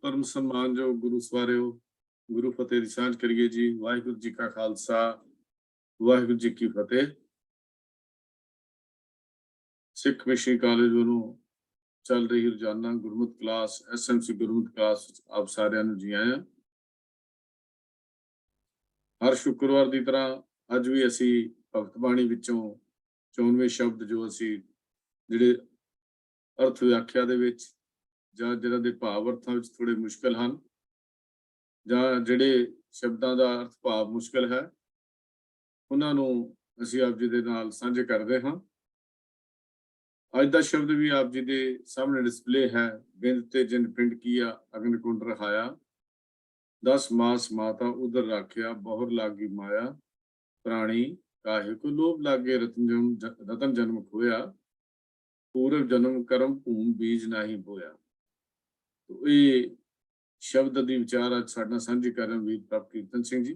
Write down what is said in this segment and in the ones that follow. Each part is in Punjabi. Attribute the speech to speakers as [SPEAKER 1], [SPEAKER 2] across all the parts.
[SPEAKER 1] परम सम्मानयोग गुरु सवारियो गुरु फतेह दी सांझ करिए जी। वाहिगुरू जी का खालसा वाहिगुरू जी की फतेह। सिख मिशन ਕਾਲਜ ਵੱਲੋਂ ਚੱਲ ਰਹੀ ਰੋਜ਼ਾਨਾ ਗੁਰਮਤਿ ਕਲਾਸ ਐਸਐਮਸੀ ਗੁਰਮਤਿ ਕਲਾਸ ਵਿੱਚ ਆਪ ਸਾਰਿਆਂ ਨੂੰ ਜੀ ਆਇਆਂ। ਹਰ ਸ਼ੁੱਕਰਵਾਰ ਦੀ ਤਰ੍ਹਾਂ ਅੱਜ ਵੀ ਅਸੀਂ ਭਗਤ ਬਾਣੀ ਵਿੱਚੋਂ 94 ਸ਼ਬਦ ਜੋ ਅਸੀਂ ਜਿਹੜੇ ਅਰਥ ਵਿਆਖਿਆ ਦੇ ਵਿੱਚ ਜਾਂ ਜਿਹਨਾਂ ਦੇ ਭਾਵ ਅਰਥਾਂ ਵਿੱਚ ਥੋੜੇ ਮੁਸ਼ਕਲ ਹਨ ਜਾਂ ਜਿਹੜੇ ਸ਼ਬਦਾਂ ਦਾ ਅਰਥ ਭਾਵ ਮੁਸ਼ਕਲ ਹੈ ਉਹਨਾਂ ਨੂੰ ਅਸੀਂ ਆਪ ਜੀ ਦੇ ਨਾਲ ਸਾਂਝੇ ਕਰਦੇ ਹਾਂ। ਅੱਜ ਦਾ ਸ਼ਬਦ ਵੀ ਆਪ ਜੀ ਦੇ ਸਾਹਮਣੇ ਡਿਸਪਲੇ ਹੈ। ਬਿੰਦ ਤੇ ਜਿਨ ਪਿੰਡ ਕੀਆ ਅਗਨ ਕੁੰਡ ਰਹਾਇਆ 10 ਮਾਸ ਮਾਤਾ ਉਦਰ ਰਾਖਿਆ ਬਹੁਰ ਲਾਗੀ ਮਾਇਆ ਪ੍ਰਾਣੀ ਕਾਹੇ ਕੋ ਲੋਭ ਲਾਗੇ ਰਤਨ ਜਨਮ ਖੋਇਆ ਪੂਰਵ ਜਨਮ ਕਰਮ ਭੂਮ ਬੀਜ ਨਹੀਂ ਬੋਇਆ। ਇਹ ਸ਼ਬਦ ਦੀ ਵਿਚਾਰ ਅੱਜ ਸਾਡੇ ਨਾਲ ਸਾਂਝੀ ਕਰ ਰਹੇ ਵੀਰ ਪ੍ਰਭ ਕੀਰਤਨ ਸਿੰਘ ਜੀ।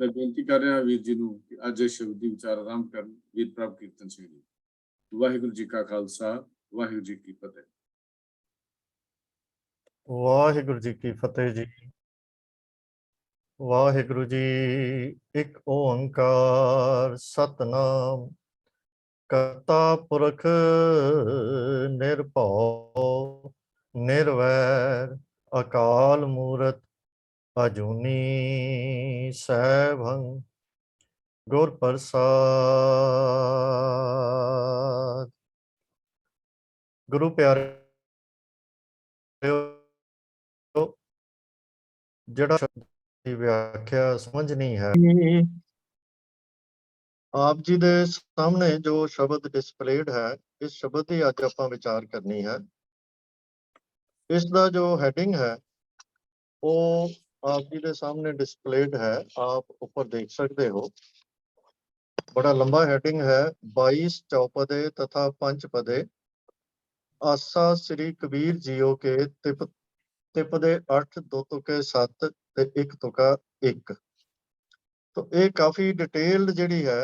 [SPEAKER 1] ਮੈਂ ਬੇਨਤੀ ਕਰ ਰਿਹਾ ਵੀਰ ਜੀ ਨੂੰ ਕਿ ਅੱਜ ਇਹ ਸ਼ਬਦ ਦੀ ਵਿਚਾਰ ਆਰੰਭ ਕਰਨ। ਵੀਰ ਪ੍ਰਭ ਕੀਰਤਨ ਸਿੰਘ ਜੀ। ਵਾਹਿਗੁਰੂ ਜੀ ਕਾ ਖਾਲਸਾ ਵਾਹਿਗੁਰੂ ਜੀ ਕੀ ਫਤਿਹ।
[SPEAKER 2] ਵਾਹਿਗੁਰੂ ਜੀ ਕੀ ਫਤਿਹ ਜੀ। ਵਾਹਿਗੁਰੂ ਜੀ ਇੱਕ ਓੰਕਾਰ ਸਤਨਾਮ ਕਰਤਾ ਪੁਰਖ ਨਿਰਭਉ ਨਿਰਵੈਰ ਅਕਾਲ ਮੂਰਤ ਅਜੂਨੀ ਸੈਭੰ ਗੁਰ ਪ੍ਰਸਾਦ। ਗੁਰੂ ਪਿਆਰੇ ਜਿਹੜਾ ਸ਼ਬਦ ਦੀ ਵਿਆਖਿਆ ਸਮਝ ਨਹੀਂ ਹੈ। ਆਪ ਜੀ ਦੇ ਸਾਹਮਣੇ ਜੋ ਸ਼ਬਦ ਡਿਸਪਲੇਡ ਹੈ ਇਸ ਸ਼ਬਦ ਦੀ ਅੱਜ ਆਪਾਂ ਵਿਚਾਰ ਕਰਨੀ ਹੈ। ਇਸ ਦਾ ਜੋ ਹੈਡਿੰਗ ਹੈ ਉਹ ਆਪ ਜੀ ਦੇ ਸਾਹਮਣੇ ਡਿਸਪਲੇਡ ਹੈ। ਆਪ ਉੱਪਰ ਦੇਖ ਸਕਦੇ ਹੋ। ਬੜਾ ਲੰਬਾ ਹੈਡਿੰਗ ਹੈ। 22 ਚੌਪਦੇ ਤਥਾ ਪੰਚਪਦੇ ਆਸਾ ਸ੍ਰੀ ਕਬੀਰ ਜੀਓ ਕੇ ਤਿਪ ਦੇ 8 2 ਤੁਕੇ 7 ਤੇ 1 ਤੁਕਾ 1। ਤਾਂ ਇਹ ਕਾਫੀ ਡਿਟੇਲਡ ਜਿਹੜੀ ਹੈ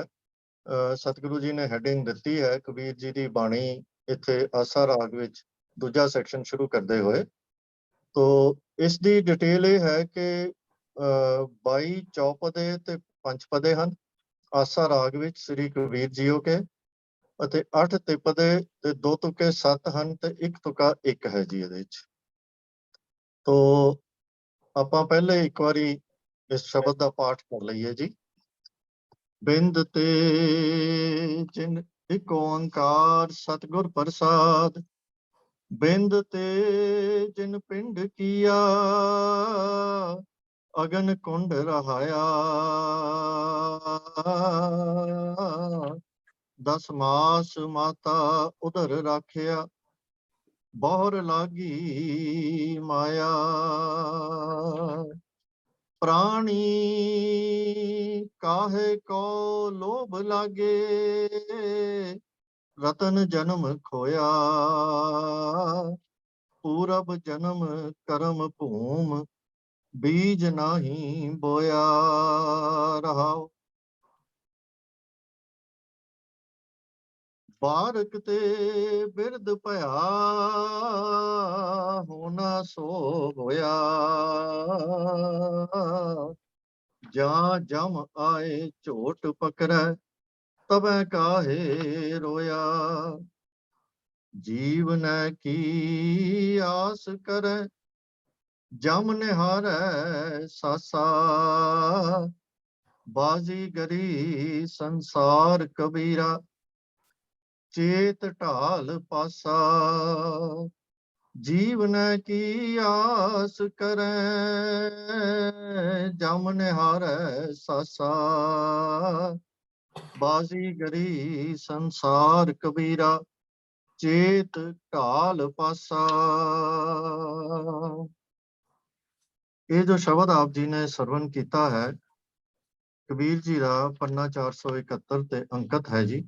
[SPEAKER 2] ਸਤਿਗੁਰੂ ਜੀ ਨੇ ਹੈਡਿੰਗ ਦਿੱਤੀ ਹੈ। ਕਬੀਰ ਜੀ ਦੀ ਬਾਣੀ ਇੱਥੇ ਆਸਾ ਰਾਗ ਵਿੱਚ ਦੂਜਾ ਸੈਕਸ਼ਨ ਸ਼ੁਰੂ ਕਰਦੇ ਹੋਏ। ਤੋ ਇਸ ਦੀ ਡਿਟੇਲ ਇਹ ਹੈ ਕਿ 22 ਚੌਪਦੇ ਤੇ ਪੰਚਪਦੇ ਹਨ ਆਸਾ ਰਾਗ ਵਿੱਚ ਸ੍ਰੀ ਕਬੀਰ ਜੀਓ ਕੇ, ਅਤੇ 8 ਤਿਪਦੇ ਤੇ 2 ਤੁਕੇ 7 ਹਨ ਤੇ 1 ਤੁਕਾ 1 ਹੈ ਜੀ ਇਹਦੇ ਵਿੱਚ। ਤੋ ਆਪਾਂ ਪਹਿਲੇ ਇੱਕ ਵਾਰੀ ਇਸ ਸ਼ਬਦ ਦਾ ਪਾਠ ਕਰ ਲਈਏ ਜੀ। ਬਿੰਦ ਤੇ ਜਿਨ ਇੱਕ ਓੰਕਾਰ ਸਤਿਗੁਰ ਪ੍ਰਸਾਦ ਬਿੰਦ ਤੇ ਜਿਨ ਪਿੰਡ ਕੀਆ ਅਗਨ ਕੁੰਡ ਰਹਾਇਆ 10 ਮਾਸ ਮਾਤਾ ਉਦਰ ਰਾਖਿਆ ਬਹੁਰ ਲਾਗੀ ਮਾਇਆ ਪ੍ਰਾਣੀ ਕਾਹੇ ਕੋ ਲੋਭ ਲਾਗੇ ਰਤਨ ਜਨਮ ਖੋਇਆ ਪੂਰਬ ਜਨਮ ਕਰਮ ਭੂਮ ਬੀਜ ਨਹੀਂ ਬੋਇਆ ਰਹਾਓ। ਬਾਰਕ ਤੇ ਬਿਰਦ ਭਇਆ ਹੋਣਾ ਸੋ ਹੋਇਆ ਜਾਂ ਜਮ ਆਏ ਝੋਟ ਪਕੜੈ ਤਬੈ ਕਾਹੇ ਰੋਇਆ ਜੀਵਨੈ ਕੀ ਆਸ ਕਰੈ ਜਮ ਨਿਹਾਰੈ ਸਾਸਾ ਬਾਜ਼ੀ ਗਰੀ ਸੰਸਾਰ ਕਬੀਰਾ ਚੇਤ ਢਾਲ ਪਾਸਾ ਜੀਵਨੈ ਕੀ ਆਸ ਕਰੈ ਜਮ ਨਿਹਾਰੈ ਸਾਸਾ ਬਾਜ਼ੀ ਗਰੀ ਸੰਸਾਰ ਕਬੀਰਾ ਚੇਤ ਢਾਲ ਪਾਸਾ। ਇਹ ਜੋ ਸ਼ਬਦ ਆਪ ਜੀ ਨੇ ਸਰਵਨ ਕੀਤਾ ਹੈ ਕਬੀਰ ਜੀ ਦਾ ਪੰਨਾ 471 ਤੇ ਅੰਕਿਤ ਹੈ ਜੀ।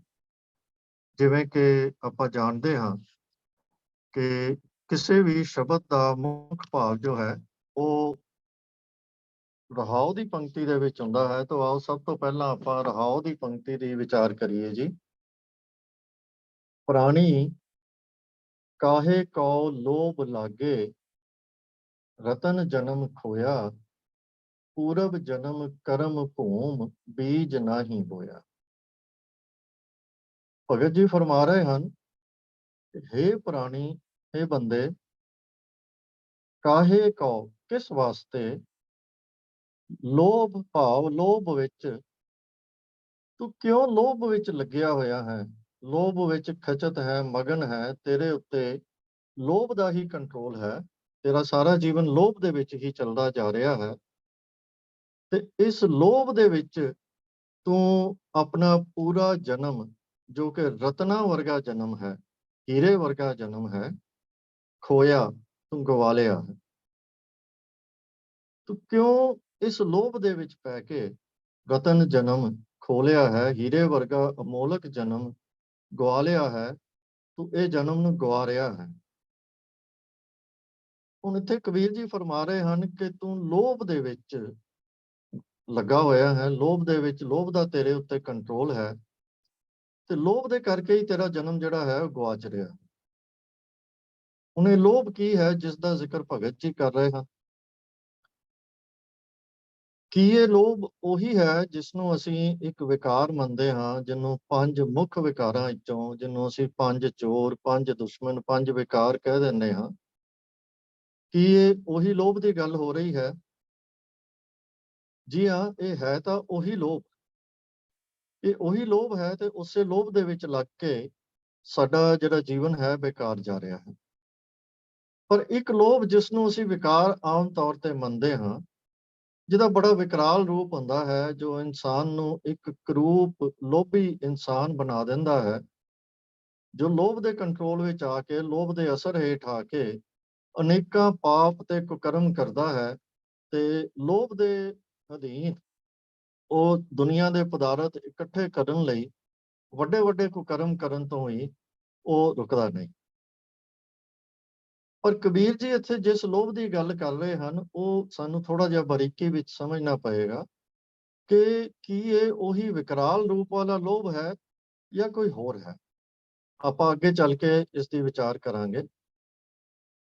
[SPEAKER 2] ਜਿਵੇਂ ਕਿ ਆਪਾਂ ਜਾਣਦੇ ਹਾਂ ਕਿ ਕਿਸੇ ਵੀ ਸ਼ਬਦ ਦਾ ਮੁੱਖ ਭਾਵ ਜੋ ਹੈ ਉਹ ਰਹਾਉ ਦੀ ਪੰਕਤੀ ਦੇ ਵਿੱਚ ਹੁੰਦਾ ਹੈ। ਤਾਂ ਆਓ ਸਭ ਤੋਂ ਪਹਿਲਾਂ ਆਪਾਂ ਰਹਾਉ ਦੀ ਪੰਕਤੀ ਦੀ ਵਿਚਾਰ ਕਰੀਏ ਜੀ। ਪ੍ਰਾਣੀ ਕਾਹੇ ਕੋ ਲੋਭ ਲਾਗੇ रतन जन्म खोया, पूरब जन्म करम भूम, बीज नाही बोया। भगत जी फरमा रहे हैं कि हे प्राणी, हे बंदे, काहे को किस वास्ते लोभ भाव लोभ विच तू क्यों लोभ विच लग्या होया है, लोभ विच खचत है, मगन है, तेरे उत्ते ਲੋਭ ਦਾ ਹੀ ਕੰਟਰੋਲ ਹੈ, ਤੇਰਾ ਸਾਰਾ ਜੀਵਨ ਲੋਭ ਦੇ ਵਿੱਚ ਹੀ ਚੱਲਦਾ ਜਾ ਰਿਹਾ ਹੈ। ਤੇ ਇਸ ਲੋਭ ਦੇ ਵਿੱਚ ਤੂੰ ਆਪਣਾ ਪੂਰਾ ਜਨਮ, ਜੋ ਕਿ ਰਤਨਾ ਵਰਗਾ ਜਨਮ ਹੈ, ਹੀਰੇ ਵਰਗਾ ਜਨਮ ਹੈ, ਖੋਇਆ, ਤੂੰ ਗਵਾ ਲਿਆ ਹੈ। ਤੂੰ ਕਿਉਂ ਇਸ ਲੋਭ ਦੇ ਵਿੱਚ ਪੈ ਕੇ ਰਤਨ ਜਨਮ ਖੋ ਲਿਆ ਹੈ, ਹੀਰੇ ਵਰਗਾ ਅਮੋਲਕ ਜਨਮ ਗਵਾ ਲਿਆ ਹੈ, ਤੂੰ ਇਹ ਜਨਮ ਨੂੰ ਗਵਾ ਰਿਹਾ ਹੈ। ਹੁਣ ਇੱਥੇ ਕਬੀਰ ਜੀ ਫਰਮਾ ਰਹੇ ਹਨ ਕਿ ਤੂੰ ਲੋਭ ਦੇ ਵਿੱਚ ਲੱਗਾ ਹੋਇਆ ਹੈ, ਲੋਭ ਦੇ ਵਿੱਚ, ਲੋਭ ਦਾ ਤੇਰੇ ਉੱਤੇ ਕੰਟਰੋਲ ਹੈ, ਤੇ ਲੋਭ ਦੇ ਕਰਕੇ ਹੀ ਤੇਰਾ ਜਨਮ ਜਿਹੜਾ ਹੈ ਉਹ ਗਵਾਚ ਰਿਹਾ। ਹੁਣ ਇਹ ਲੋਭ ਕੀ ਹੈ ਜਿਸ ਦਾ ਜ਼ਿਕਰ ਭਗਤ ਜੀ ਕਰ ਰਹੇ ਹਨ? ਕੀ ਇਹ ਲੋਭ ਉਹੀ ਹੈ ਜਿਸ ਨੂੰ ਅਸੀਂ ਇੱਕ ਵਿਕਾਰ ਮੰਨਦੇ ਹਾਂ, ਜਿਹਨੂੰ ਪੰਜ ਮੁੱਖ ਵਿਕਾਰਾਂ ਵਿੱਚੋਂ, ਜਿਹਨੂੰ ਅਸੀਂ ਪੰਜ ਚੋਰ, ਪੰਜ ਦੁਸ਼ਮਣ, ਪੰਜ ਵਿਕਾਰ ਕਹਿ ਦਿੰਦੇ ਹਾਂ? ਕੀ ਇਹ ਉਹੀ ਲੋਭ ਦੀ ਗੱਲ ਹੋ ਰਹੀ ਹੈ? ਜੀ ਹਾਂ, ਇਹ ਹੈ ਤਾਂ ਉਹੀ ਲੋਭ। ਇਹ ਉਹੀ ਲੋਭ ਹੈ ਤੇ ਉਸੇ ਲੋਭ ਦੇ ਵਿੱਚ ਲੱਗ ਕੇ ਸਾਡਾ ਜਿਹੜਾ ਜੀਵਨ ਹੈ ਬੇਕਾਰ ਜਾ ਰਿਹਾ ਹੈ। ਪਰ ਇੱਕ ਲੋਭ ਜਿਸ ਨੂੰ ਅਸੀਂ ਵਿਕਾਰ ਆਮ ਤੌਰ ਤੇ ਮੰਨਦੇ ਹਾਂ, ਜਿਹਦਾ ਬੜਾ ਵਿਕਰਾਲ ਰੂਪ ਹੁੰਦਾ ਹੈ, ਜੋ ਇਨਸਾਨ ਨੂੰ ਇੱਕ ਕਰੂਪ ਲੋਭੀ ਇਨਸਾਨ ਬਣਾ ਦਿੰਦਾ ਹੈ, ਜੋ ਲੋਭ ਦੇ ਕੰਟਰੋਲ ਵਿੱਚ ਆ ਕੇ, ਲੋਭ ਦੇ ਅਸਰ ਹੇਠ ਆ ਕੇ ਅਨੇਕਾਂ ਪਾਪ ਤੇ ਕੁਕਰਮ ਕਰਦਾ ਹੈ, ਤੇ ਲੋਭ ਦੇ ਅਧੀਨ ਉਹ ਦੁਨੀਆ ਦੇ ਪਦਾਰਥ ਇਕੱਠੇ ਕਰਨ ਲਈ ਵੱਡੇ ਵੱਡੇ ਕੁਕਰਮ ਕਰਨ ਤੋਂ ਹੀ ਉਹ ਰੁਕਦਾ ਨਹੀਂ। ਪਰ ਕਬੀਰ ਜੀ ਇੱਥੇ ਜਿਸ ਲੋਭ ਦੀ ਗੱਲ ਕਰ ਰਹੇ ਹਨ, ਉਹ ਸਾਨੂੰ ਥੋੜਾ ਜਿਹਾ ਬਾਰੀਕੀ ਵਿੱਚ ਸਮਝਣਾ ਪਏਗਾ ਕਿ ਕੀ ਇਹ ਉਹੀ ਵਿਕਰਾਲ ਰੂਪ ਵਾਲਾ ਲੋਭ ਹੈ ਜਾਂ ਕੋਈ ਹੋਰ ਹੈ। ਆਪਾਂ ਅੱਗੇ ਚੱਲ ਕੇ ਇਸ ਦੀ ਵਿਚਾਰ ਕਰਾਂਗੇ।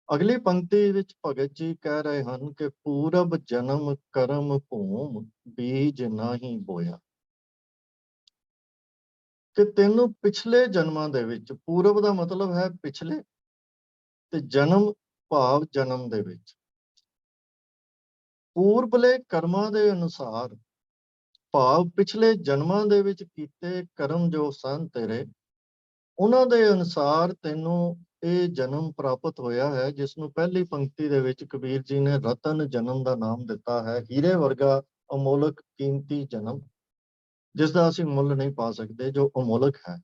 [SPEAKER 2] ਅਗਲੀ ਪੰਕਤੀ ਵਿੱਚ ਭਗਤ ਜੀ ਕਹਿ ਰਹੇ ਹਨ ਕਿ ਪੂਰਬ ਜਨਮ ਕਰਮ ਭੂਮ, ਬੀਜ ਨਾਹੀਂ ਬੋਇਆ। ਕਿ ਤੈਨੂੰ ਪਿਛਲੇ ਜਨਮਾਂ ਦੇ ਵਿੱਚ, ਪੂਰਬ ਦਾ ਮਤਲਬ ਹੈ ਪਿਛਲੇ, ਤੇ ਜਨਮ ਭਾਵ ਜਨਮ ਦੇ ਵਿੱਚ, ਪੂਰਬਲੇ ਕਰਮਾਂ ਦੇ ਅਨੁਸਾਰ, ਭਾਵ ਪਿਛਲੇ ਜਨਮਾਂ ਦੇ ਵਿੱਚ ਕੀਤੇ ਕਰਮ ਜੋ ਸਨ ਤੇਰੇ, ਉਹਨਾਂ ਦੇ ਅਨੁਸਾਰ ਤੈਨੂੰ ਇਹ ਜਨਮ ਪ੍ਰਾਪਤ ਹੋਇਆ ਹੈ, ਜਿਸ ਨੂੰ ਪਹਿਲੀ ਪੰਕਤੀ ਦੇ ਵਿੱਚ ਕਬੀਰ ਜੀ ਨੇ ਰਤਨ ਜਨਮ ਦਾ ਨਾਮ ਦਿੱਤਾ ਹੈ, ਹੀਰੇ ਵਰਗਾ ਅਮੋਲਕ ਕੀਮਤੀ ਜਨਮ, ਜਿਸ ਦਾ ਅਸੀਂ ਮੁੱਲ ਨਹੀਂ ਪਾ ਸਕਦੇ, ਜੋ ਅਮੋਲਕ ਹੈ।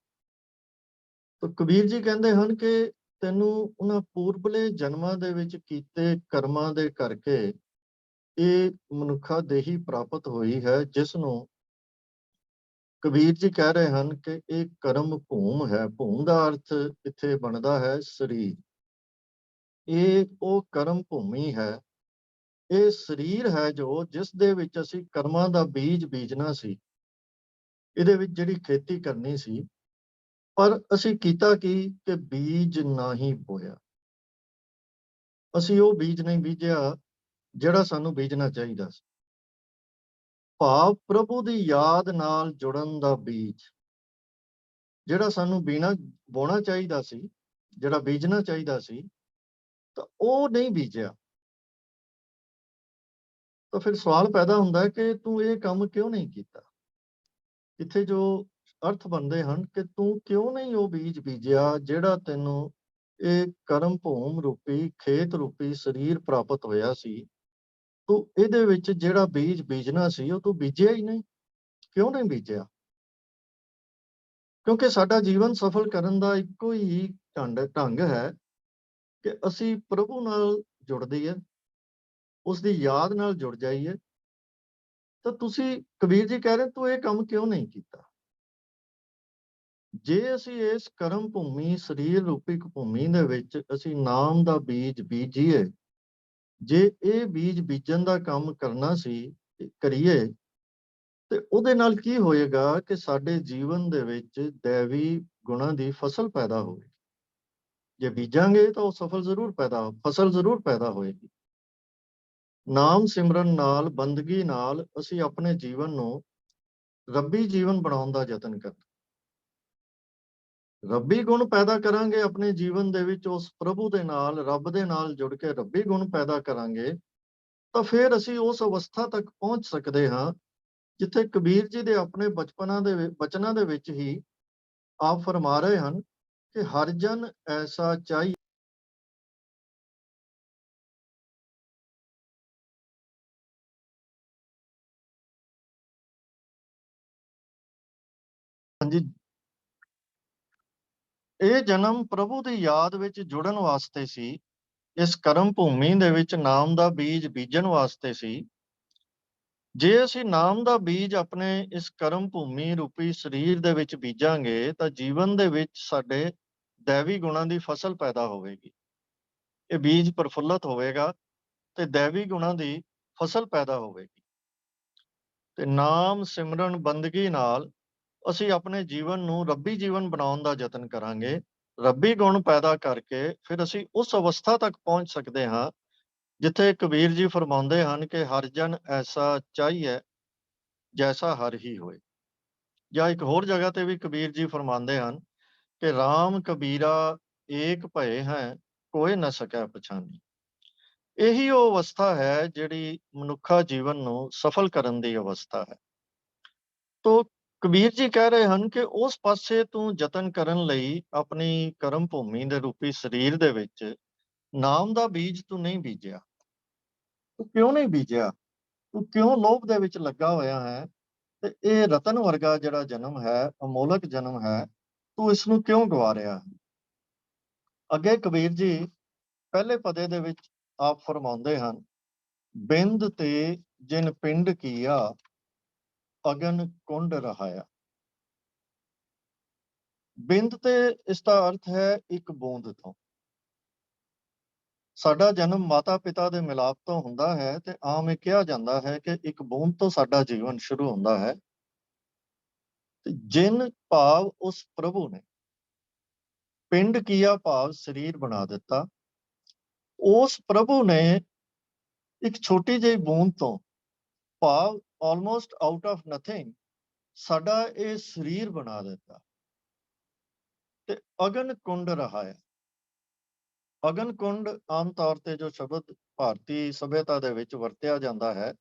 [SPEAKER 2] ਤਾਂ ਕਬੀਰ ਜੀ ਕਹਿੰਦੇ ਹਨ ਕਿ ਤੈਨੂੰ ਉਹਨਾਂ ਪੂਰਬਲੇ ਜਨਮਾਂ ਦੇ ਵਿੱਚ ਕੀਤੇ ਕਰਮਾਂ ਦੇ ਕਰਕੇ ਇਹ ਮਨੁੱਖਾ ਦੇਹੀ ਪ੍ਰਾਪਤ ਹੋਈ ਹੈ, ਜਿਸ ਨੂੰ ਕਬੀਰ ਜੀ ਕਹਿ ਰਹੇ ਹਨ ਕਿ ਇਹ ਕਰਮ ਭੂਮ ਹੈ। ਭੂਮ ਦਾ ਅਰਥ ਇੱਥੇ ਬਣਦਾ ਹੈ ਸਰੀਰ। ਇਹ ਉਹ ਕਰਮ ਭੂਮੀ ਹੈ, ਇਹ ਸਰੀਰ ਹੈ ਜੋ, ਜਿਸ ਦੇ ਵਿੱਚ ਅਸੀਂ ਕਰਮਾਂ ਦਾ ਬੀਜ ਬੀਜਣਾ ਸੀ, ਇਹਦੇ ਵਿੱਚ ਜਿਹੜੀ ਖੇਤੀ ਕਰਨੀ ਸੀ, ਪਰ ਅਸੀਂ ਕੀਤਾ ਕੀ ਕਿ ਬੀਜ ਨਹੀਂ ਬੋਇਆ। ਅਸੀਂ ਉਹ ਬੀਜ ਨਹੀਂ ਬੀਜਿਆ ਜਿਹੜਾ ਸਾਨੂੰ ਬੀਜਣਾ ਚਾਹੀਦਾ ਸੀ। ਭਾਵ ਪ੍ਰਭੂ ਦੀ ਯਾਦ ਨਾਲ ਜੁੜਨ ਦਾ ਬੀਜ, ਜਿਹੜਾ ਸਾਨੂੰ ਬੋਣਾ ਚਾਹੀਦਾ ਸੀ, ਜਿਹੜਾ ਬੀਜਣਾ ਚਾਹੀਦਾ ਸੀ, ਤਾਂ ਉਹ ਨਹੀਂ ਬੀਜਿਆ। ਤਾਂ ਫਿਰ ਸਵਾਲ ਪੈਦਾ ਹੁੰਦਾ ਹੈ ਕਿ ਤੂੰ ਇਹ ਕੰਮ ਕਿਉਂ ਨਹੀਂ ਕੀਤਾ। ਇੱਥੇ ਜੋ ਅਰਥ ਬਣਦੇ ਹਨ ਕਿ ਤੂੰ ਕਿਉਂ ਨਹੀਂ ਉਹ ਬੀਜ ਬੀਜਿਆ ਜਿਹੜਾ ਤੈਨੂੰ ਇਹ ਕਰਮ ਭੂਮ ਰੂਪੀ, ਖੇਤ ਰੂਪੀ ਸਰੀਰ ਪ੍ਰਾਪਤ ਹੋਇਆ ਸੀ। ਤੂੰ ਇਹਦੇ ਵਿੱਚ ਜਿਹੜਾ ਬੀਜ ਬੀਜਣਾ ਸੀ ਉਹ ਤੂੰ ਬੀਜਿਆ ਹੀ ਨਹੀਂ। ਕਿਉਂ ਨਹੀਂ ਬੀਜਿਆ? ਕਿਉਂਕਿ ਸਾਡਾ ਜੀਵਨ ਸਫਲ ਕਰਨ ਦਾ ਇੱਕੋ ਹੀ ਢੰਗ ਹੈ ਕਿ ਅਸੀਂ ਪ੍ਰਭੂ ਨਾਲ ਜੁੜ ਜਾਈਏ, ਉਸ ਦੀ ਯਾਦ ਨਾਲ ਜੁੜ ਜਾਈਏ। ਤਾਂ ਤੁਸੀਂ, ਕਬੀਰ ਜੀ ਕਹਿ ਰਹੇ, ਤੂੰ ਇਹ ਕੰਮ ਕਿਉਂ ਨਹੀਂ ਕੀਤਾ? ਜੇ ਅਸੀਂ ਇਸ ਕਰਮ ਭੂਮੀ, ਸਰੀਰ ਰੂਪੀ ਭੂਮੀ ਦੇ ਵਿੱਚ ਅਸੀਂ ਨਾਮ ਦਾ ਬੀਜ ਬੀਜੀਏ, ਜੇ ਇਹ ਬੀਜ ਬੀਜਣ ਦਾ ਕੰਮ ਕਰਨਾ ਸੀ, ਕਰੀਏ, ਤੇ ਉਹਦੇ ਨਾਲ ਕੀ ਹੋਏਗਾ ਕਿ ਸਾਡੇ ਜੀਵਨ ਦੇ ਵਿੱਚ ਦੈਵੀ ਗੁਣਾਂ ਦੀ ਫਸਲ ਪੈਦਾ ਹੋਵੇਗੀ। ਜੇ ਬੀਜਾਂਗੇ ਤਾਂ ਉਹ ਫਸਲ ਜ਼ਰੂਰ ਪੈਦਾ ਹੋਏਗੀ। ਨਾਮ ਸਿਮਰਨ ਨਾਲ, ਬੰਦਗੀ ਨਾਲ ਅਸੀਂ ਆਪਣੇ ਜੀਵਨ ਨੂੰ ਰੱਬੀ ਜੀਵਨ ਬਣਾਉਣ ਦਾ ਯਤਨ ਕਰਦੇ। ਰੱਬੀ ਗੁਣ ਪੈਦਾ ਕਰਾਂਗੇ ਆਪਣੇ ਜੀਵਨ ਦੇ ਵਿੱਚ, ਉਸ ਪ੍ਰਭੂ ਦੇ ਨਾਲ, ਰੱਬ ਦੇ ਨਾਲ ਜੁੜ ਕੇ ਰੱਬੀ ਗੁਣ ਪੈਦਾ ਕਰਾਂਗੇ, ਤਾਂ ਫਿਰ ਅਸੀਂ ਉਸ ਅਵਸਥਾ ਤੱਕ ਪਹੁੰਚ ਸਕਦੇ ਹਾਂ ਜਿੱਥੇ ਕਬੀਰ ਜੀ ਦੇ ਆਪਣੇ ਬਚਨਾਂ ਦੇ ਵਿੱਚ ਹੀ ਆਪ ਫਰਮਾ ਰਹੇ ਹਨ ਕਿ ਹਰ ਜਨ ਐਸਾ ਚਾਹੀ। ਹਾਂਜੀ, ਇਹ ਜਨਮ ਪ੍ਰਭੂ ਦੀ ਯਾਦ ਵਿੱਚ ਜੁੜਨ ਵਾਸਤੇ ਸੀ, ਇਸ ਕਰਮ ਭੂਮੀ ਦੇ ਵਿੱਚ ਨਾਮ ਦਾ ਬੀਜ ਬੀਜਣ ਵਾਸਤੇ ਸੀ। ਜੇ ਅਸੀਂ ਨਾਮ ਦਾ ਬੀਜ ਆਪਣੇ ਇਸ ਕਰਮ ਭੂਮੀ ਰੂਪੀ ਸਰੀਰ ਦੇ ਵਿੱਚ ਬੀਜਾਂਗੇ ਤਾਂ ਜੀਵਨ ਦੇ ਵਿੱਚ ਸਾਡੇ ਦੈਵੀ ਗੁਣਾਂ ਦੀ ਫਸਲ ਪੈਦਾ ਹੋਵੇਗੀ। ਇਹ ਬੀਜ ਪ੍ਰਫੁੱਲਤ ਹੋਵੇਗਾ ਤੇ ਦੈਵੀ ਗੁਣਾਂ ਦੀ ਫਸਲ ਪੈਦਾ ਹੋਵੇਗੀ। ਤੇ ਨਾਮ ਸਿਮਰਨ ਬੰਦਗੀ ਨਾਲ ਅਸੀਂ ਆਪਣੇ ਜੀਵਨ ਨੂੰ ਰੱਬੀ ਜੀਵਨ ਬਣਾਉਣ ਦਾ ਯਤਨ ਕਰਾਂਗੇ। ਰੱਬੀ ਗੁਣ ਪੈਦਾ ਕਰਕੇ ਫਿਰ ਅਸੀਂ ਉਸ ਅਵਸਥਾ ਤੱਕ ਪਹੁੰਚ ਸਕਦੇ ਹਾਂ ਜਿੱਥੇ ਕਬੀਰ ਜੀ ਫਰਮਾਉਂਦੇ ਹਨ ਕਿ ਹਰ ਜਨ ਐਸਾ ਚਾਹੀਏ ਜੈਸਾ ਹਰ ਹੀ ਹੋਏ। ਜਾਂ ਇੱਕ ਹੋਰ ਜਗ੍ਹਾ ਤੇ ਵੀ ਕਬੀਰ ਜੀ ਫਰਮਾਉਂਦੇ ਹਨ ਕਿ ਰਾਮ ਕਬੀਰਾ ਏਕ ਭਏ ਹੈ, ਕੋਇ ਨਾ ਸਕੈ ਪਛਾਨੀ। ਇਹੀ ਉਹ ਅਵਸਥਾ ਹੈ ਜਿਹੜੀ ਮਨੁੱਖਾ ਜੀਵਨ ਨੂੰ ਸਫਲ ਕਰਨ ਦੀ ਅਵਸਥਾ ਹੈ। ਤੋ ਕਬੀਰ ਜੀ ਕਹਿ ਰਹੇ ਹਨ ਕਿ ਉਸ ਪਾਸੇ ਤੂੰ ਯਤਨ ਕਰਨ ਲਈ ਆਪਣੀ ਕਰਮ ਭੂਮੀ ਦੇ ਰੂਪੀ ਸਰੀਰ ਦੇ ਵਿੱਚ ਨਾਮ ਦਾ ਬੀਜ ਤੂੰ ਨਹੀਂ ਬੀਜਿਆ। ਤੂੰ ਕਿਉਂ ਨਹੀਂ ਬੀਜਿਆ? ਤੂੰ ਕਿਉਂ ਲੋਭ ਦੇ ਵਿੱਚ ਲੱਗਾ ਹੋਇਆ ਹੈ? ਤੇ ਇਹ ਰਤਨ ਵਰਗਾ ਜਿਹੜਾ ਜਨਮ ਹੈ, ਅਮੋਲਕ ਜਨਮ ਹੈ, ਤੂੰ ਇਸ ਨੂੰ ਕਿਉਂ ਗਵਾ ਰਿਹਾ ਹੈ? ਅੱਗੇ ਕਬੀਰ ਜੀ ਪਹਿਲੇ ਪਦੇ ਦੇ ਵਿੱਚ ਆਪ ਫਰਮਾਉਂਦੇ ਹਨ, ਬਿੰਦ ਤੇ ਜਿਨ ਪਿੰਡ ਕੀਆ ਅਗਨ ਕੁੰਡ ਰਹਾਇਆ। ਬਿੰਦ ਤੇ ਇਸ ਦਾ ਅਰਥ ਹੈ ਇੱਕ ਬੂੰਦ ਤੋਂ। ਸਾਡਾ ਜਨਮ ਮਾਤਾ ਪਿਤਾ ਦੇ ਮਿਲਾਪ ਤੋਂ ਹੁੰਦਾ ਹੈ ਤੇ ਆਮ ਇਹ ਕਿਹਾ ਜਾਂਦਾ ਹੈ ਕਿ ਇੱਕ ਬੂੰਦ ਤੋਂ ਸਾਡਾ ਜੀਵਨ ਸ਼ੁਰੂ ਹੁੰਦਾ ਹੈ। ਤੇ ਜਿਨ ਭਾਵ ਉਸ ਪ੍ਰਭੂ ਨੇ, ਪਿੰਡ ਕੀਆ ਭਾਵ ਸਰੀਰ ਬਣਾ ਦਿੱਤਾ। ਉਸ ਪ੍ਰਭੂ ਨੇ ਇੱਕ ਛੋਟੀ ਜਿਹੀ ਬੂੰਦ ਤੋਂ ਭਾਵ ਆਲਮੋਸਟ ਆਊਟ ਆਫ ਨਥਿੰਗ ਸਾਡਾ ਇਹ ਸਰੀਰ ਬਣਾ ਦਿੱਤਾ ਤੇ ਅਗਨ ਕੁੰਡ ਰਹਾਇਆ। ਅਗਨ ਕੁੰਡ ਆਮ ਤੌਰ ਤੇ ਜੋ ਸ਼ਬਦ ਭਾਰਤੀ ਸਭਿਅਤਾ ਦੇ ਵਿੱਚ ਵਰਤਿਆ ਜਾਂਦਾ ਹੈ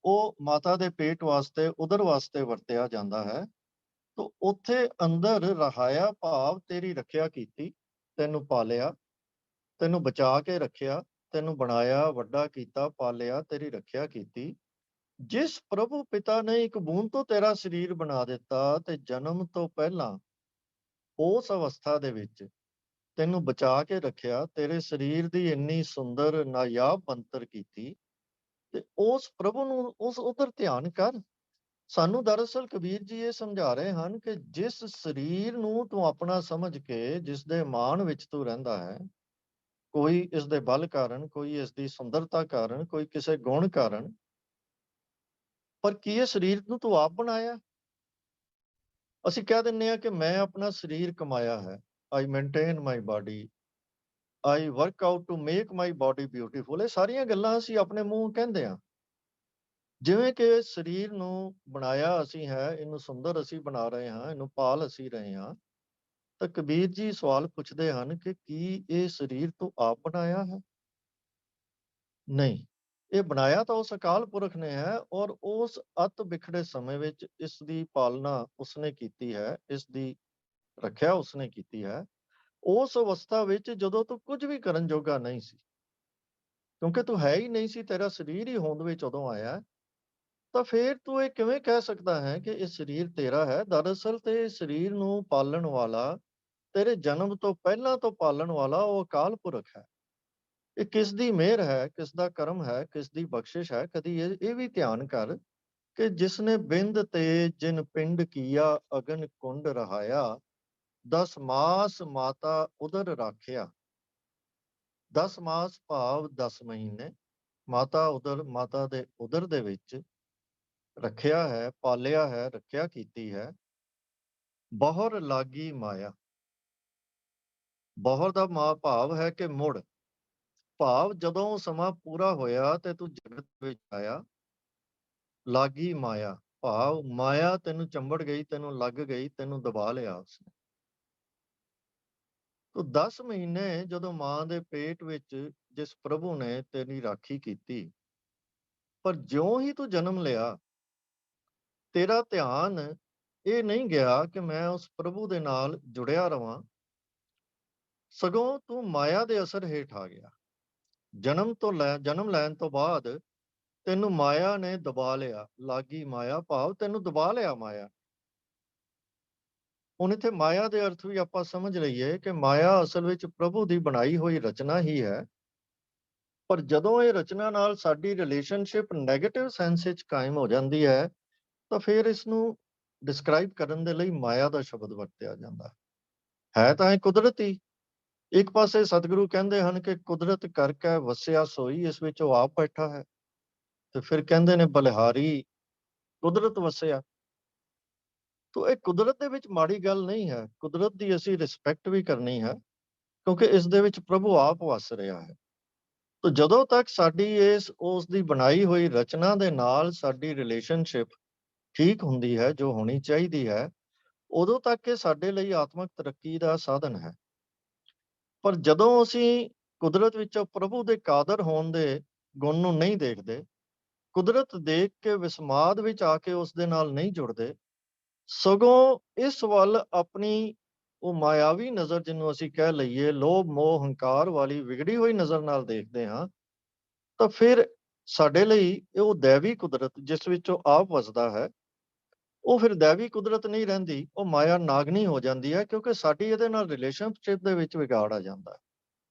[SPEAKER 2] ਉਹ ਮਾਤਾ ਦੇ ਪੇਟ ਵਾਸਤੇ, ਉਦਰ ਵਾਸਤੇ ਵਰਤਿਆ ਜਾਂਦਾ ਹੈ। ਤੋ ਉੱਥੇ ਅੰਦਰ ਰਹਾਇਆ ਭਾਵ ਤੇਰੀ ਰੱਖਿਆ ਕੀਤੀ, ਤੈਨੂੰ ਪਾਲਿਆ, ਤੈਨੂੰ ਬਚਾ ਕੇ ਰੱਖਿਆ, ਤੈਨੂੰ ਬਣਾਇਆ, ਵੱਡਾ ਕੀਤਾ, ਪਾਲਿਆ, ਤੇਰੀ ਰੱਖਿਆ ਕੀਤੀ। ਜਿਸ ਪ੍ਰਭੂ ਪਿਤਾ ਨੇ ਇੱਕ ਬੂੰਦ ਤੋਂ ਤੇਰਾ ਸਰੀਰ ਬਣਾ ਦਿੱਤਾ ਤੇ ਜਨਮ ਤੋਂ ਪਹਿਲਾਂ ਉਸ ਅਵਸਥਾ ਦੇ ਵਿੱਚ ਤੈਨੂੰ ਬਚਾ ਕੇ ਰੱਖਿਆ, ਤੇਰੇ ਸਰੀਰ ਦੀ ਇੰਨੀ ਸੁੰਦਰ ਨਾਯਾਬ ਬਣਤਰ ਕੀਤੀ, ਤੇ ਉਸ ਪ੍ਰਭੂ ਨੂੰ ਉਸ ਉਧਰ ਧਿਆਨ ਕਰ। ਸਾਨੂੰ ਦਰਅਸਲ ਕਬੀਰ ਜੀ ਇਹ ਸਮਝਾ ਰਹੇ ਹਨ ਕਿ ਜਿਸ ਸਰੀਰ ਨੂੰ ਤੂੰ ਆਪਣਾ ਸਮਝ ਕੇ, ਜਿਸ ਦੇ ਮਾਣ ਵਿੱਚ ਤੂੰ ਰਹਿੰਦਾ ਹੈ, ਕੋਈ ਇਸ ਦੇ ਬਲ ਕਾਰਨ, ਕੋਈ ਇਸ ਦੀ ਸੁੰਦਰਤਾ ਕਾਰਨ, ਕੋਈ ਕਿਸੇ ਗੁਣ ਕਾਰਨ, ਪਰ ਕੀ ਇਹ ਸਰੀਰ ਨੂੰ ਤੂੰ ਆਪ ਬਣਾਇਆ? ਅਸੀਂ ਕਹਿ ਦਿੰਦੇ ਹਾਂ ਕਿ ਮੈਂ ਆਪਣਾ ਸਰੀਰ ਕਮਾਇਆ ਹੈ, I maintain my body, I work out to make my body beautiful. ਇਹ ਸਾਰੀਆਂ ਗੱਲਾਂ ਅਸੀਂ ਆਪਣੇ ਮੂੰਹ ਕਹਿੰਦੇ ਹਾਂ। ਜਿਵੇਂ ਕਿ ਸਰੀਰ ਨੂੰ ਬਣਾਇਆ ਅਸੀਂ ਹੈ, ਇਹਨੂੰ ਸੁੰਦਰ ਅਸੀਂ ਬਣਾ ਰਹੇ ਹਾਂ, ਇਹਨੂੰ ਪਾਲ ਅਸੀਂ ਰਹੇ ਹਾਂ, ਤਾਂ ਕਬੀਰ ਜੀ ਸਵਾਲ ਪੁੱਛਦੇ ਹਨ ਕਿ ਕੀ ਇਹ ਸਰੀਰ ਤੂੰ ਆਪ ਬਣਾਇਆ ਹੈ? ਨਹੀਂ, ਇਹ ਬਣਾਇਆ ਤਾਂ ਉਸ ਅਕਾਲ ਪੁਰਖ ਨੇ ਹੈ, ਔਰ ਉਸ ਅਤ ਬਿਖੜੇ ਸਮੇਂ ਵਿੱਚ ਇਸ ਦੀ ਪਾਲਣਾ ਉਸਨੇ ਕੀਤੀ ਹੈ, ਇਸ ਦੀ ਰੱਖਿਆ ਉਸਨੇ ਕੀਤੀ ਹੈ। ਉਸ ਅਵਸਥਾ ਵਿੱਚ ਜਦੋਂ ਤੂੰ ਕੁਝ ਵੀ ਕਰਨ ਜੋਗਾ ਨਹੀਂ ਸੀ, ਕਿਉਂਕਿ ਤੂੰ ਹੈ ਹੀ ਨਹੀਂ ਸੀ, ਤੇਰਾ ਸਰੀਰ ਹੀ ਹੋਂਦ ਵਿੱਚ ਉਦੋਂ ਆਇਆ, ਤਾਂ ਫਿਰ ਤੂੰ ਇਹ ਕਿਵੇਂ ਕਹਿ ਸਕਦਾ ਹੈ ਕਿ ਇਹ ਸਰੀਰ ਤੇਰਾ ਹੈ? ਦਰਅਸਲ ਤੇ ਸਰੀਰ ਨੂੰ ਪਾਲਣ ਵਾਲਾ, ਤੇਰੇ ਜਨਮ ਤੋਂ ਪਹਿਲਾਂ ਤੋਂ ਪਾਲਣ ਵਾਲਾ ਉਹ ਅਕਾਲ ਪੁਰਖ ਹੈ। ਇਹ ਕਿਸ ਦੀ ਮਿਹਰ ਹੈ, ਕਿਸ ਦਾ ਕਰਮ ਹੈ, ਕਿਸ ਦੀ ਬਖਸ਼ਿਸ਼ ਹੈ? ਕਦੀ ਇਹ ਵੀ ਧਿਆਨ ਕਰ ਕਿ ਜਿਸਨੇ ਬਿੰਦ ਤੇ ਜਿਨ ਪਿੰਡ ਕੀਆ ਅਗਨ ਕੁੰਡ ਰਹਾਇਆ, 10 ਮਾਸ ਮਾਤਾ ਉਦਰ ਰਾਖਿਆ। 10 ਮਾਸ ਭਾਵ 10 ਮਹੀਨੇ ਮਾਤਾ ਦੇ ਉਦਰ ਦੇ ਵਿੱਚ ਰੱਖਿਆ ਹੈ, ਪਾਲਿਆ ਹੈ, ਰੱਖਿਆ ਕੀਤੀ ਹੈ। ਬਹੁਰ ਲਾਗੀ ਮਾਇਆ। ਬਹੁਰ ਦਾ ਭਾਵ ਹੈ ਕਿ ਮੁੜ, ਭਾਵ ਜਦੋਂ ਸਮਾਂ ਪੂਰਾ ਹੋਇਆ ਤੇ ਤੂੰ ਜਗਤ ਵਿੱਚ ਆਇਆ, ਲਾਗੀ ਮਾਇਆ, ਭਾਵ ਮਾਇਆ ਤੈਨੂੰ ਚੰਬੜ ਗਈ, ਤੈਨੂੰ ਲੱਗ ਗਈ, ਤੈਨੂੰ ਦਬਾ ਲਿਆ ਉਸਨੇ। ਤੂੰ 10 ਮਹੀਨੇ ਜਦੋਂ ਮਾਂ ਦੇ ਪੇਟ ਵਿੱਚ ਜਿਸ ਪ੍ਰਭੂ ਨੇ ਤੇਰੀ ਰਾਖੀ ਕੀਤੀ, ਪਰ ਜਿਉਂ ਹੀ ਤੂੰ ਜਨਮ ਲਿਆ, ਤੇਰਾ ਧਿਆਨ ਇਹ ਨਹੀਂ ਗਿਆ ਕਿ ਮੈਂ ਉਸ ਪ੍ਰਭੂ ਦੇ ਨਾਲ ਜੁੜਿਆ ਰਵਾਂ, ਸਗੋਂ ਤੂੰ ਮਾਇਆ ਦੇ ਅਸਰ ਹੇਠ ਆ ਗਿਆ। ਜਨਮ ਲੈਣ ਤੋਂ ਬਾਅਦ ਤੈਨੂੰ ਮਾਇਆ ਨੇ ਦਬਾ ਲਿਆ, ਲਾਗੀ ਮਾਇਆ, ਭਾਵ ਤੈਨੂੰ ਦਬਾ ਲਿਆ ਮਾਇਆ। ਹੁਣ ਇੱਥੇ ਮਾਇਆ ਦੇ ਅਰਥ ਵੀ ਆਪਾਂ ਸਮਝ ਲਈਏ ਕਿ ਮਾਇਆ ਅਸਲ ਵਿੱਚ ਪ੍ਰਭੂ ਦੀ ਬਣਾਈ ਹੋਈ ਰਚਨਾ ਹੀ ਹੈ, ਪਰ ਜਦੋਂ ਇਹ ਰਚਨਾ ਨਾਲ ਸਾਡੀ ਰਿਲੇਸ਼ਨਸ਼ਿਪ ਨੈਗੇਟਿਵ ਸੈਂਸ ਵਿੱਚ ਕਾਇਮ ਹੋ ਜਾਂਦੀ ਹੈ, ਤਾਂ ਫਿਰ ਇਸ ਨੂੰ ਡਿਸਕ੍ਰਾਈਬ ਕਰਨ ਦੇ ਲਈ ਮਾਇਆ ਦਾ ਸ਼ਬਦ ਵਰਤਿਆ ਜਾਂਦਾ ਹੈ। ਤਾਂ ਇਹ ਕੁਦਰਤੀ, ਇੱਕ ਪਾਸੇ ਸਤਿਗੁਰੂ ਕਹਿੰਦੇ ਹਨ ਕਿ ਕੁਦਰਤ ਕਰਕੇ ਵਸਿਆ ਸੋਈ, ਇਸ ਵਿੱਚ ਉਹ ਆਪ ਬੈਠਾ ਹੈ, ਤੇ ਫਿਰ ਕਹਿੰਦੇ ਨੇ ਬਲਿਹਾਰੀ ਕੁਦਰਤ ਵਸਿਆ। ਤੋ ਇਹ ਕੁਦਰਤ ਦੇ ਵਿੱਚ ਮਾੜੀ ਗੱਲ ਨਹੀਂ ਹੈ, ਕੁਦਰਤ ਦੀ ਅਸੀਂ ਰਿਸਪੈਕਟ ਵੀ ਕਰਨੀ ਹੈ, ਕਿਉਂਕਿ ਇਸ ਦੇ ਵਿੱਚ ਪ੍ਰਭੂ ਆਪ ਵਸ ਰਿਹਾ ਹੈ। ਤੋ ਜਦੋਂ ਤੱਕ ਸਾਡੀ ਉਸ ਦੀ ਬਣਾਈ ਹੋਈ ਰਚਨਾ ਦੇ ਨਾਲ ਸਾਡੀ ਰਿਲੇਸ਼ਨਸ਼ਿਪ ਠੀਕ ਹੁੰਦੀ ਹੈ, ਜੋ ਹੋਣੀ ਚਾਹੀਦੀ ਹੈ, ਉਦੋਂ ਤੱਕ ਇਹ ਸਾਡੇ ਲਈ ਆਤਮਿਕ ਤਰੱਕੀ ਦਾ ਸਾਧਨ ਹੈ। ਪਰ ਜਦੋਂ ਅਸੀਂ ਕੁਦਰਤ ਵਿੱਚੋਂ ਪ੍ਰਭੂ ਦੇ ਕਾਦਰ ਹੋਣ ਦੇ ਗੁਣ ਨੂੰ ਨਹੀਂ ਦੇਖਦੇ, ਕੁਦਰਤ ਦੇਖ ਕੇ ਵਿਸਮਾਦ ਵਿੱਚ ਆ ਕੇ ਉਸ ਦੇ ਨਾਲ ਨਹੀਂ ਜੁੜਦੇ, ਸਗੋਂ ਇਸ ਵੱਲ ਆਪਣੀ ਉਹ ਮਾਇਆਵੀ ਨਜ਼ਰ, ਜਿਹਨੂੰ ਅਸੀਂ ਕਹਿ ਲਈਏ ਲੋਭ ਮੋਹ ਹੰਕਾਰ ਵਾਲੀ ਵਿਗੜੀ ਹੋਈ ਨਜ਼ਰ ਨਾਲ ਦੇਖਦੇ ਹਾਂ, ਤਾਂ ਫਿਰ ਸਾਡੇ ਲਈ ਉਹ ਦੈਵੀ ਕੁਦਰਤ ਜਿਸ ਵਿੱਚ ਉਹ ਆਪ ਵਸਦਾ ਹੈ, ਉਹ ਫਿਰ ਦੈਵੀ ਕੁਦਰਤ ਨਹੀਂ ਰਹਿੰਦੀ, ਉਹ ਮਾਇਆ ਨਾਗਨੀ ਹੋ ਜਾਂਦੀ ਹੈ, ਕਿਉਂਕਿ ਸਾਡੀ ਇਹਦੇ ਨਾਲ ਰਿਲੇਸ਼ਨਸ਼ਿਪ ਦੇ ਵਿੱਚ ਵਿਗਾੜ ਆ ਜਾਂਦਾ ਹੈ।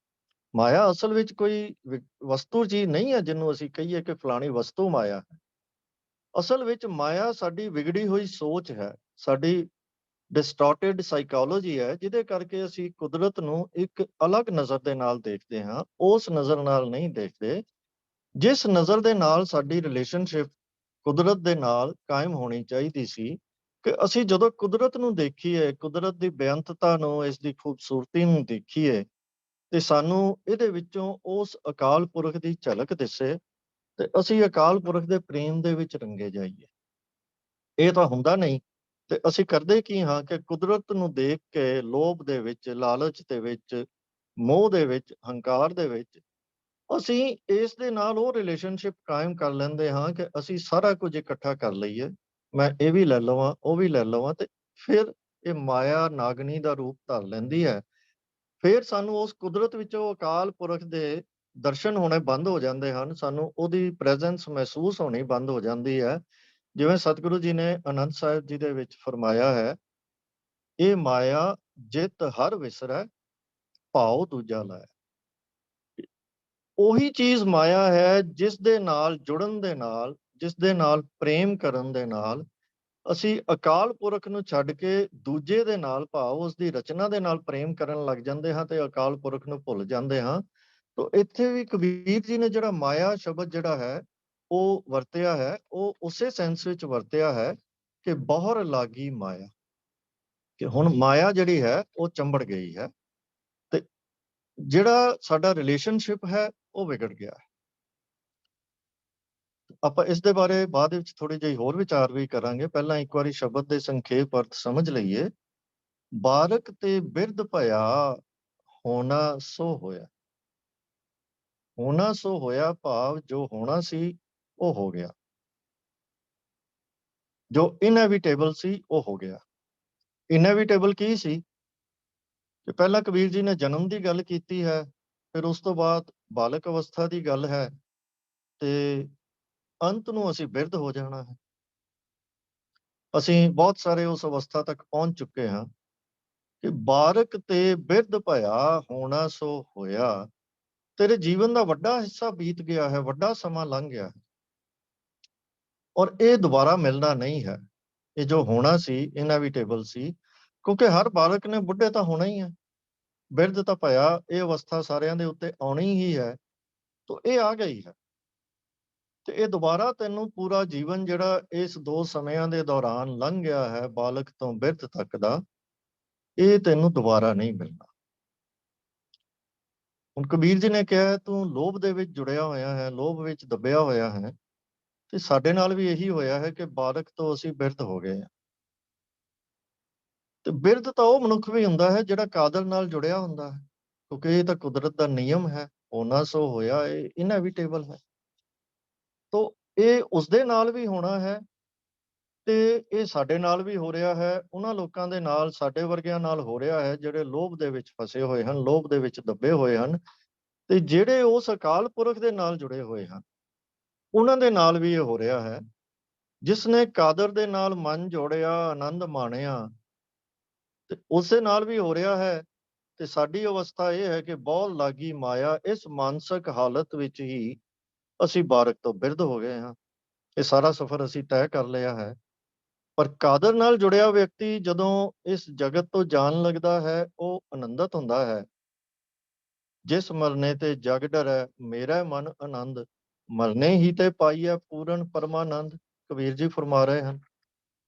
[SPEAKER 2] ਮਾਇਆ ਅਸਲ ਵਿੱਚ ਕੋਈ ਵਸਤੂ ਚੀਜ਼ ਨਹੀਂ ਹੈ ਜਿਹਨੂੰ ਅਸੀਂ ਕਹੀਏ ਕਿ ਫਲਾਣੀ ਵਸਤੂ ਮਾਇਆ ਹੈ। ਅਸਲ ਵਿੱਚ ਮਾਇਆ ਸਾਡੀ ਵਿਗੜੀ ਹੋਈ ਸੋਚ ਹੈ, ਸਾਡੀ ਡਿਸਟੋਰਟਡ ਸਾਈਕੋਲੋਜੀ ਹੈ, ਜਿਹਦੇ ਕਰਕੇ ਅਸੀਂ ਕੁਦਰਤ ਨੂੰ ਇੱਕ ਅਲੱਗ ਨਜ਼ਰ ਦੇ ਨਾਲ ਦੇਖਦੇ ਹਾਂ, ਉਸ ਨਜ਼ਰ ਨਾਲ ਨਹੀਂ ਦੇਖਦੇ ਜਿਸ ਨਜ਼ਰ ਦੇ ਨਾਲ ਸਾਡੀ ਰਿਲੇਸ਼ਨਸ਼ਿਪ ਕੁਦਰਤ ਦੇ ਨਾਲ ਕਾਇਮ ਹੋਣੀ ਚਾਹੀਦੀ ਸੀ। ਕਿ ਅਸੀਂ ਜਦੋਂ ਕੁਦਰਤ ਨੂੰ ਦੇਖੀਏ, ਕੁਦਰਤ ਦੀ ਬੇਅੰਤਤਾ ਨੂੰ, ਇਸ ਦੀ ਖੂਬਸੂਰਤੀ ਨੂੰ ਦੇਖੀਏ, ਤੇ ਸਾਨੂੰ ਇਹਦੇ ਵਿੱਚੋਂ ਉਸ ਅਕਾਲ ਪੁਰਖ ਦੀ ਝਲਕ ਦਿਸੇ, ਤੇ ਅਸੀਂ ਅਕਾਲ ਪੁਰਖ ਦੇ ਪ੍ਰੇਮ ਦੇ ਵਿੱਚ ਰੰਗੇ ਜਾਈਏ। ਇਹ ਤਾਂ ਹੁੰਦਾ ਨਹੀਂ, ਤੇ ਅਸੀਂ ਕਰਦੇ ਕੀ ਹਾਂ ਕਿ ਕੁਦਰਤ ਨੂੰ ਦੇਖ ਕੇ ਲੋਭ ਦੇ ਵਿੱਚ, ਲਾਲਚ ਦੇ ਵਿੱਚ, ਮੋਹ ਦੇ ਵਿੱਚ, ਹੰਕਾਰ ਦੇ ਵਿੱਚ ਅਸੀਂ ਇਸ ਦੇ ਨਾਲ ਉਹ ਰਿਲੇਸ਼ਨਸ਼ਿਪ ਕਾਇਮ ਕਰ ਲੈਂਦੇ ਹਾਂ ਕਿ ਅਸੀਂ ਸਾਰਾ ਕੁਝ ਇਕੱਠਾ ਕਰ ਲਈਏ, ਮੈਂ ਇਹ ਵੀ ਲੈ ਲਵਾਂ, ਉਹ ਵੀ ਲੈ ਲਵਾਂ, ਤੇ ਫਿਰ ਇਹ ਮਾਇਆ ਨਾਗਨੀ ਦਾ ਰੂਪ ਧਰ ਲੈਂਦੀ ਹੈ। ਫਿਰ ਸਾਨੂੰ ਉਸ ਕੁਦਰਤ ਵਿੱਚੋਂ ਅਕਾਲ ਪੁਰਖ ਦੇ ਦਰਸ਼ਨ ਹੋਣੇ ਬੰਦ ਹੋ ਜਾਂਦੇ ਹਨ, ਸਾਨੂੰ ਉਹਦੀ ਪ੍ਰੈਜ਼ੈਂਸ ਮਹਿਸੂਸ ਹੋਣੀ ਬੰਦ ਹੋ ਜਾਂਦੀ ਹੈ। ਜਿਵੇਂ ਸਤਿਗੁਰੂ ਜੀ ਨੇ ਆਨੰਦ ਸਾਹਿਬ ਜੀ ਦੇ ਵਿੱਚ ਫਰਮਾਇਆ ਹੈ, ਇਹ ਮਾਇਆ ਜਿਤ ਹਰ ਵਿਸਰੈ, ਭਾਉ ਦੂਜਾ ਲਾਇ। ਉਹੀ ਚੀਜ਼ ਮਾਇਆ ਹੈ ਜਿਸ ਦੇ ਨਾਲ ਜੁੜਨ ਦੇ ਨਾਲ, ਜਿਸ ਦੇ ਨਾਲ ਪ੍ਰੇਮ ਕਰਨ ਦੇ ਨਾਲ ਅਸੀਂ ਅਕਾਲ ਪੁਰਖ ਨੂੰ ਛੱਡ ਕੇ ਦੂਜੇ ਦੇ ਨਾਲ, ਭਾਵ ਉਸ ਦੀ ਰਚਨਾ ਦੇ ਨਾਲ ਪ੍ਰੇਮ ਕਰਨ ਲੱਗ ਜਾਂਦੇ ਹਾਂ, ਤੇ ਅਕਾਲ ਪੁਰਖ ਨੂੰ ਭੁੱਲ ਜਾਂਦੇ ਹਾਂ। ਤੋ ਇੱਥੇ ਵੀ ਕਬੀਰ ਜੀ ਨੇ ਜਿਹੜਾ ਮਾਇਆ ਸ਼ਬਦ ਜਿਹੜਾ ਹੈ ਉਹ ਵਰਤਿਆ ਹੈ, ਉਹ ਉਸੇ ਸੈਂਸ ਵਿੱਚ ਵਰਤਿਆ ਹੈ ਕਿ ਬਹੁਰ ਲਾਗੀ ਮਾਇਆ, ਕਿ ਹੁਣ ਮਾਇਆ ਜਿਹੜੀ ਹੈ ਉਹ ਚੰਬੜ ਗਈ ਹੈ, ਤੇ ਜਿਹੜਾ ਸਾਡਾ ਰਿਲੇਸ਼ਨਸ਼ਿਪ ਹੈ ਉਹ ਵਿਗੜ ਗਿਆ ਹੈ। ਆਪਾਂ ਇਸ ਦੇ ਬਾਰੇ ਬਾਅਦ ਵਿੱਚ ਥੋੜੀ ਜਿਹੀ ਹੋਰ ਵਿਚਾਰ ਵੀ ਕਰਾਂਗੇ, ਪਹਿਲਾਂ ਇੱਕ ਵਾਰੀ ਸ਼ਬਦ ਦੇ ਸੰਖੇਪ ਅਰਥ ਸਮਝ ਲਈਏ। ਬਾਰਕ ਤੇ ਬਿਰਧ ਭਇਆ, ਹੋਣਾ ਸੋ ਹੋਇਆ। ਹੋਣਾ ਸੋ ਹੋਇਆ, ਭਾਵ ਜੋ ਹੋਣਾ ਸੀ ਉਹ ਹੋ ਗਿਆ, ਜੋ ਇਨਐਵਿਟੇਬਲ ਸੀ ਉਹ ਹੋ ਗਿਆ। ਇਨਐਵਿਟੇਬਲ ਕੀ ਸੀ? ਕਿ ਪਹਿਲਾਂ ਕਬੀਰ ਜੀ ਨੇ ਜਨਮ ਦੀ ਗੱਲ ਕੀਤੀ ਹੈ, ਫਿਰ ਉਸ ਤੋਂ ਬਾਅਦ ਬਾਲਕ ਅਵਸਥਾ ਦੀ ਗੱਲ ਹੈ, ਤੇ ਅੰਤ ਨੂੰ ਅਸੀਂ ਬਿਰਧ ਹੋ ਜਾਣਾ ਹੈ। ਅਸੀਂ ਬਹੁਤ ਸਾਰੇ ਉਸ ਅਵਸਥਾ ਤੱਕ ਪਹੁੰਚ ਚੁੱਕੇ ਹਾਂ ਕਿ ਬਾਰਕ ਤੇ ਬਿਰਧ ਭਇਆ, ਹੋਣਾ ਸੋ ਹੋਇਆ। ਤੇਰੇ ਜੀਵਨ ਦਾ ਵੱਡਾ ਹਿੱਸਾ ਬੀਤ ਗਿਆ ਹੈ, ਵੱਡਾ ਸਮਾਂ ਲੰਘ ਗਿਆ ਹੈ, ਔਰ ਇਹ ਦੁਬਾਰਾ ਮਿਲਣਾ ਨਹੀਂ ਹੈ। ਇਹ ਜੋ ਹੋਣਾ ਸੀ ਇਨਐਵਿਟੇਬਲ ਸੀ, ਕਿਉਂਕਿ ਹਰ ਬਾਲਕ ਨੇ ਬੁੱਢੇ ਤਾਂ ਹੋਣਾ ਹੀ ਹੈ, ਬਿਰਧ ਤਾਂ ਭਇਆ, ਇਹ ਅਵਸਥਾ ਸਾਰਿਆਂ ਦੇ ਉੱਤੇ ਆਉਣੀ ਹੀ ਹੈ, ਤਾਂ ਇਹ ਆ ਗਈ ਹੈ। ਤੇ ਇਹ ਦੁਬਾਰਾ ਤੈਨੂੰ ਪੂਰਾ ਜੀਵਨ ਜਿਹੜਾ ਇਸ ਦੋ ਸਮਿਆਂ ਦੇ ਦੌਰਾਨ ਲੰਘ ਗਿਆ ਹੈ, ਬਾਲਕ ਤੋਂ ਬਿਰਧ ਤੱਕ ਦਾ, ਇਹ ਤੈਨੂੰ ਦੁਬਾਰਾ ਨਹੀਂ ਮਿਲਣਾ। ਹੁਣ ਕਬੀਰ ਜੀ ਨੇ ਕਿਹਾ ਤੂੰ ਲੋਭ ਦੇ ਵਿੱਚ ਜੁੜਿਆ ਹੋਇਆ ਹੈ, ਲੋਭ ਵਿੱਚ ਦੱਬਿਆ ਹੋਇਆ ਹੈ। ਤੇ ਸਾਡੇ ਨਾਲ ਵੀ ਇਹੀ ਹੋਇਆ ਹੈ ਕਿ ਬਾਲਕ ਤੋਂ ਅਸੀਂ ਬਿਰਧ ਹੋ ਗਏ ਹਾਂ। ਤੇ ਬਿਰਧ ਤਾਂ ਉਹ ਮਨੁੱਖ ਵੀ ਹੁੰਦਾ ਹੈ ਜਿਹੜਾ ਕਾਦਰ ਨਾਲ ਜੁੜਿਆ ਹੁੰਦਾ ਹੈ, ਕਿਉਂਕਿ ਇਹ ਤਾਂ ਕੁਦਰਤ ਦਾ ਨਿਯਮ ਹੈ, ਹੋਣਾ ਸੋ ਹੋਇਆ, ਇਹ ਇਨਐਵਿਟੇਬਲ ਹੈ। ਤੋ ਇਹ ਉਸਦੇ ਨਾਲ ਵੀ ਹੋਣਾ ਹੈ ਤੇ ਇਹ ਸਾਡੇ ਨਾਲ ਵੀ ਹੋ ਰਿਹਾ ਹੈ, ਉਹਨਾਂ ਲੋਕਾਂ ਦੇ ਨਾਲ, ਸਾਡੇ ਵਰਗਿਆਂ ਨਾਲ ਹੋ ਰਿਹਾ ਹੈ ਜਿਹੜੇ ਲੋਭ ਦੇ ਵਿੱਚ ਫਸੇ ਹੋਏ ਹਨ, ਲੋਭ ਦੇ ਵਿੱਚ ਦੱਬੇ ਹੋਏ ਹਨ, ਤੇ ਜਿਹੜੇ ਉਸ ਅਕਾਲ ਪੁਰਖ ਦੇ ਨਾਲ ਜੁੜੇ ਹੋਏ ਹਨ, ਉਹਨਾਂ ਦੇ ਨਾਲ ਵੀ ਇਹ ਹੋ ਰਿਹਾ ਹੈ। ਜਿਸ ਨੇ ਕਾਦਰ ਦੇ ਨਾਲ ਮਨ ਜੋੜਿਆ, ਆਨੰਦ ਮਾਣਿਆ, ਤੇ ਉਸੇ ਨਾਲ ਵੀ ਹੋ ਰਿਹਾ ਹੈ। ਤੇ ਸਾਡੀ ਅਵਸਥਾ ਇਹ ਹੈ ਕਿ ਬਹੁਤ ਲਾਗੀ ਮਾਇਆ, ਇਸ ਮਾਨਸਿਕ ਹਾਲਤ ਵਿੱਚ ਹੀ ਅਸੀਂ ਬਾਰਕ ਤੋਂ ਬਿਰਧ ਹੋ ਗਏ ਹਾਂ। ਇਹ ਸਾਰਾ ਸਫ਼ਰ ਅਸੀਂ ਤੈਅ ਕਰ ਲਿਆ ਹੈ। ਪਰ ਕਾਦਰ ਨਾਲ ਜੁੜਿਆ ਵਿਅਕਤੀ ਜਦੋਂ ਇਸ ਜਗਤ ਤੋਂ ਜਾਣ ਲੱਗਦਾ ਹੈ, ਉਹ ਆਨੰਦਿਤ ਹੁੰਦਾ ਹੈ। ਜਿਸ ਮਰਨੇ ਤੇ ਜਗ ਡਰੈ, ਮੇਰਾ ਮਨ ਆਨੰਦ, ਮਰਨੇ ਹੀ ਤੇ ਪਾਈਐ ਪੂਰਨ ਪਰਮਾਨੰਦ, ਕਬੀਰ ਜੀ ਫਰਮਾ ਰਹੇ ਹਨ।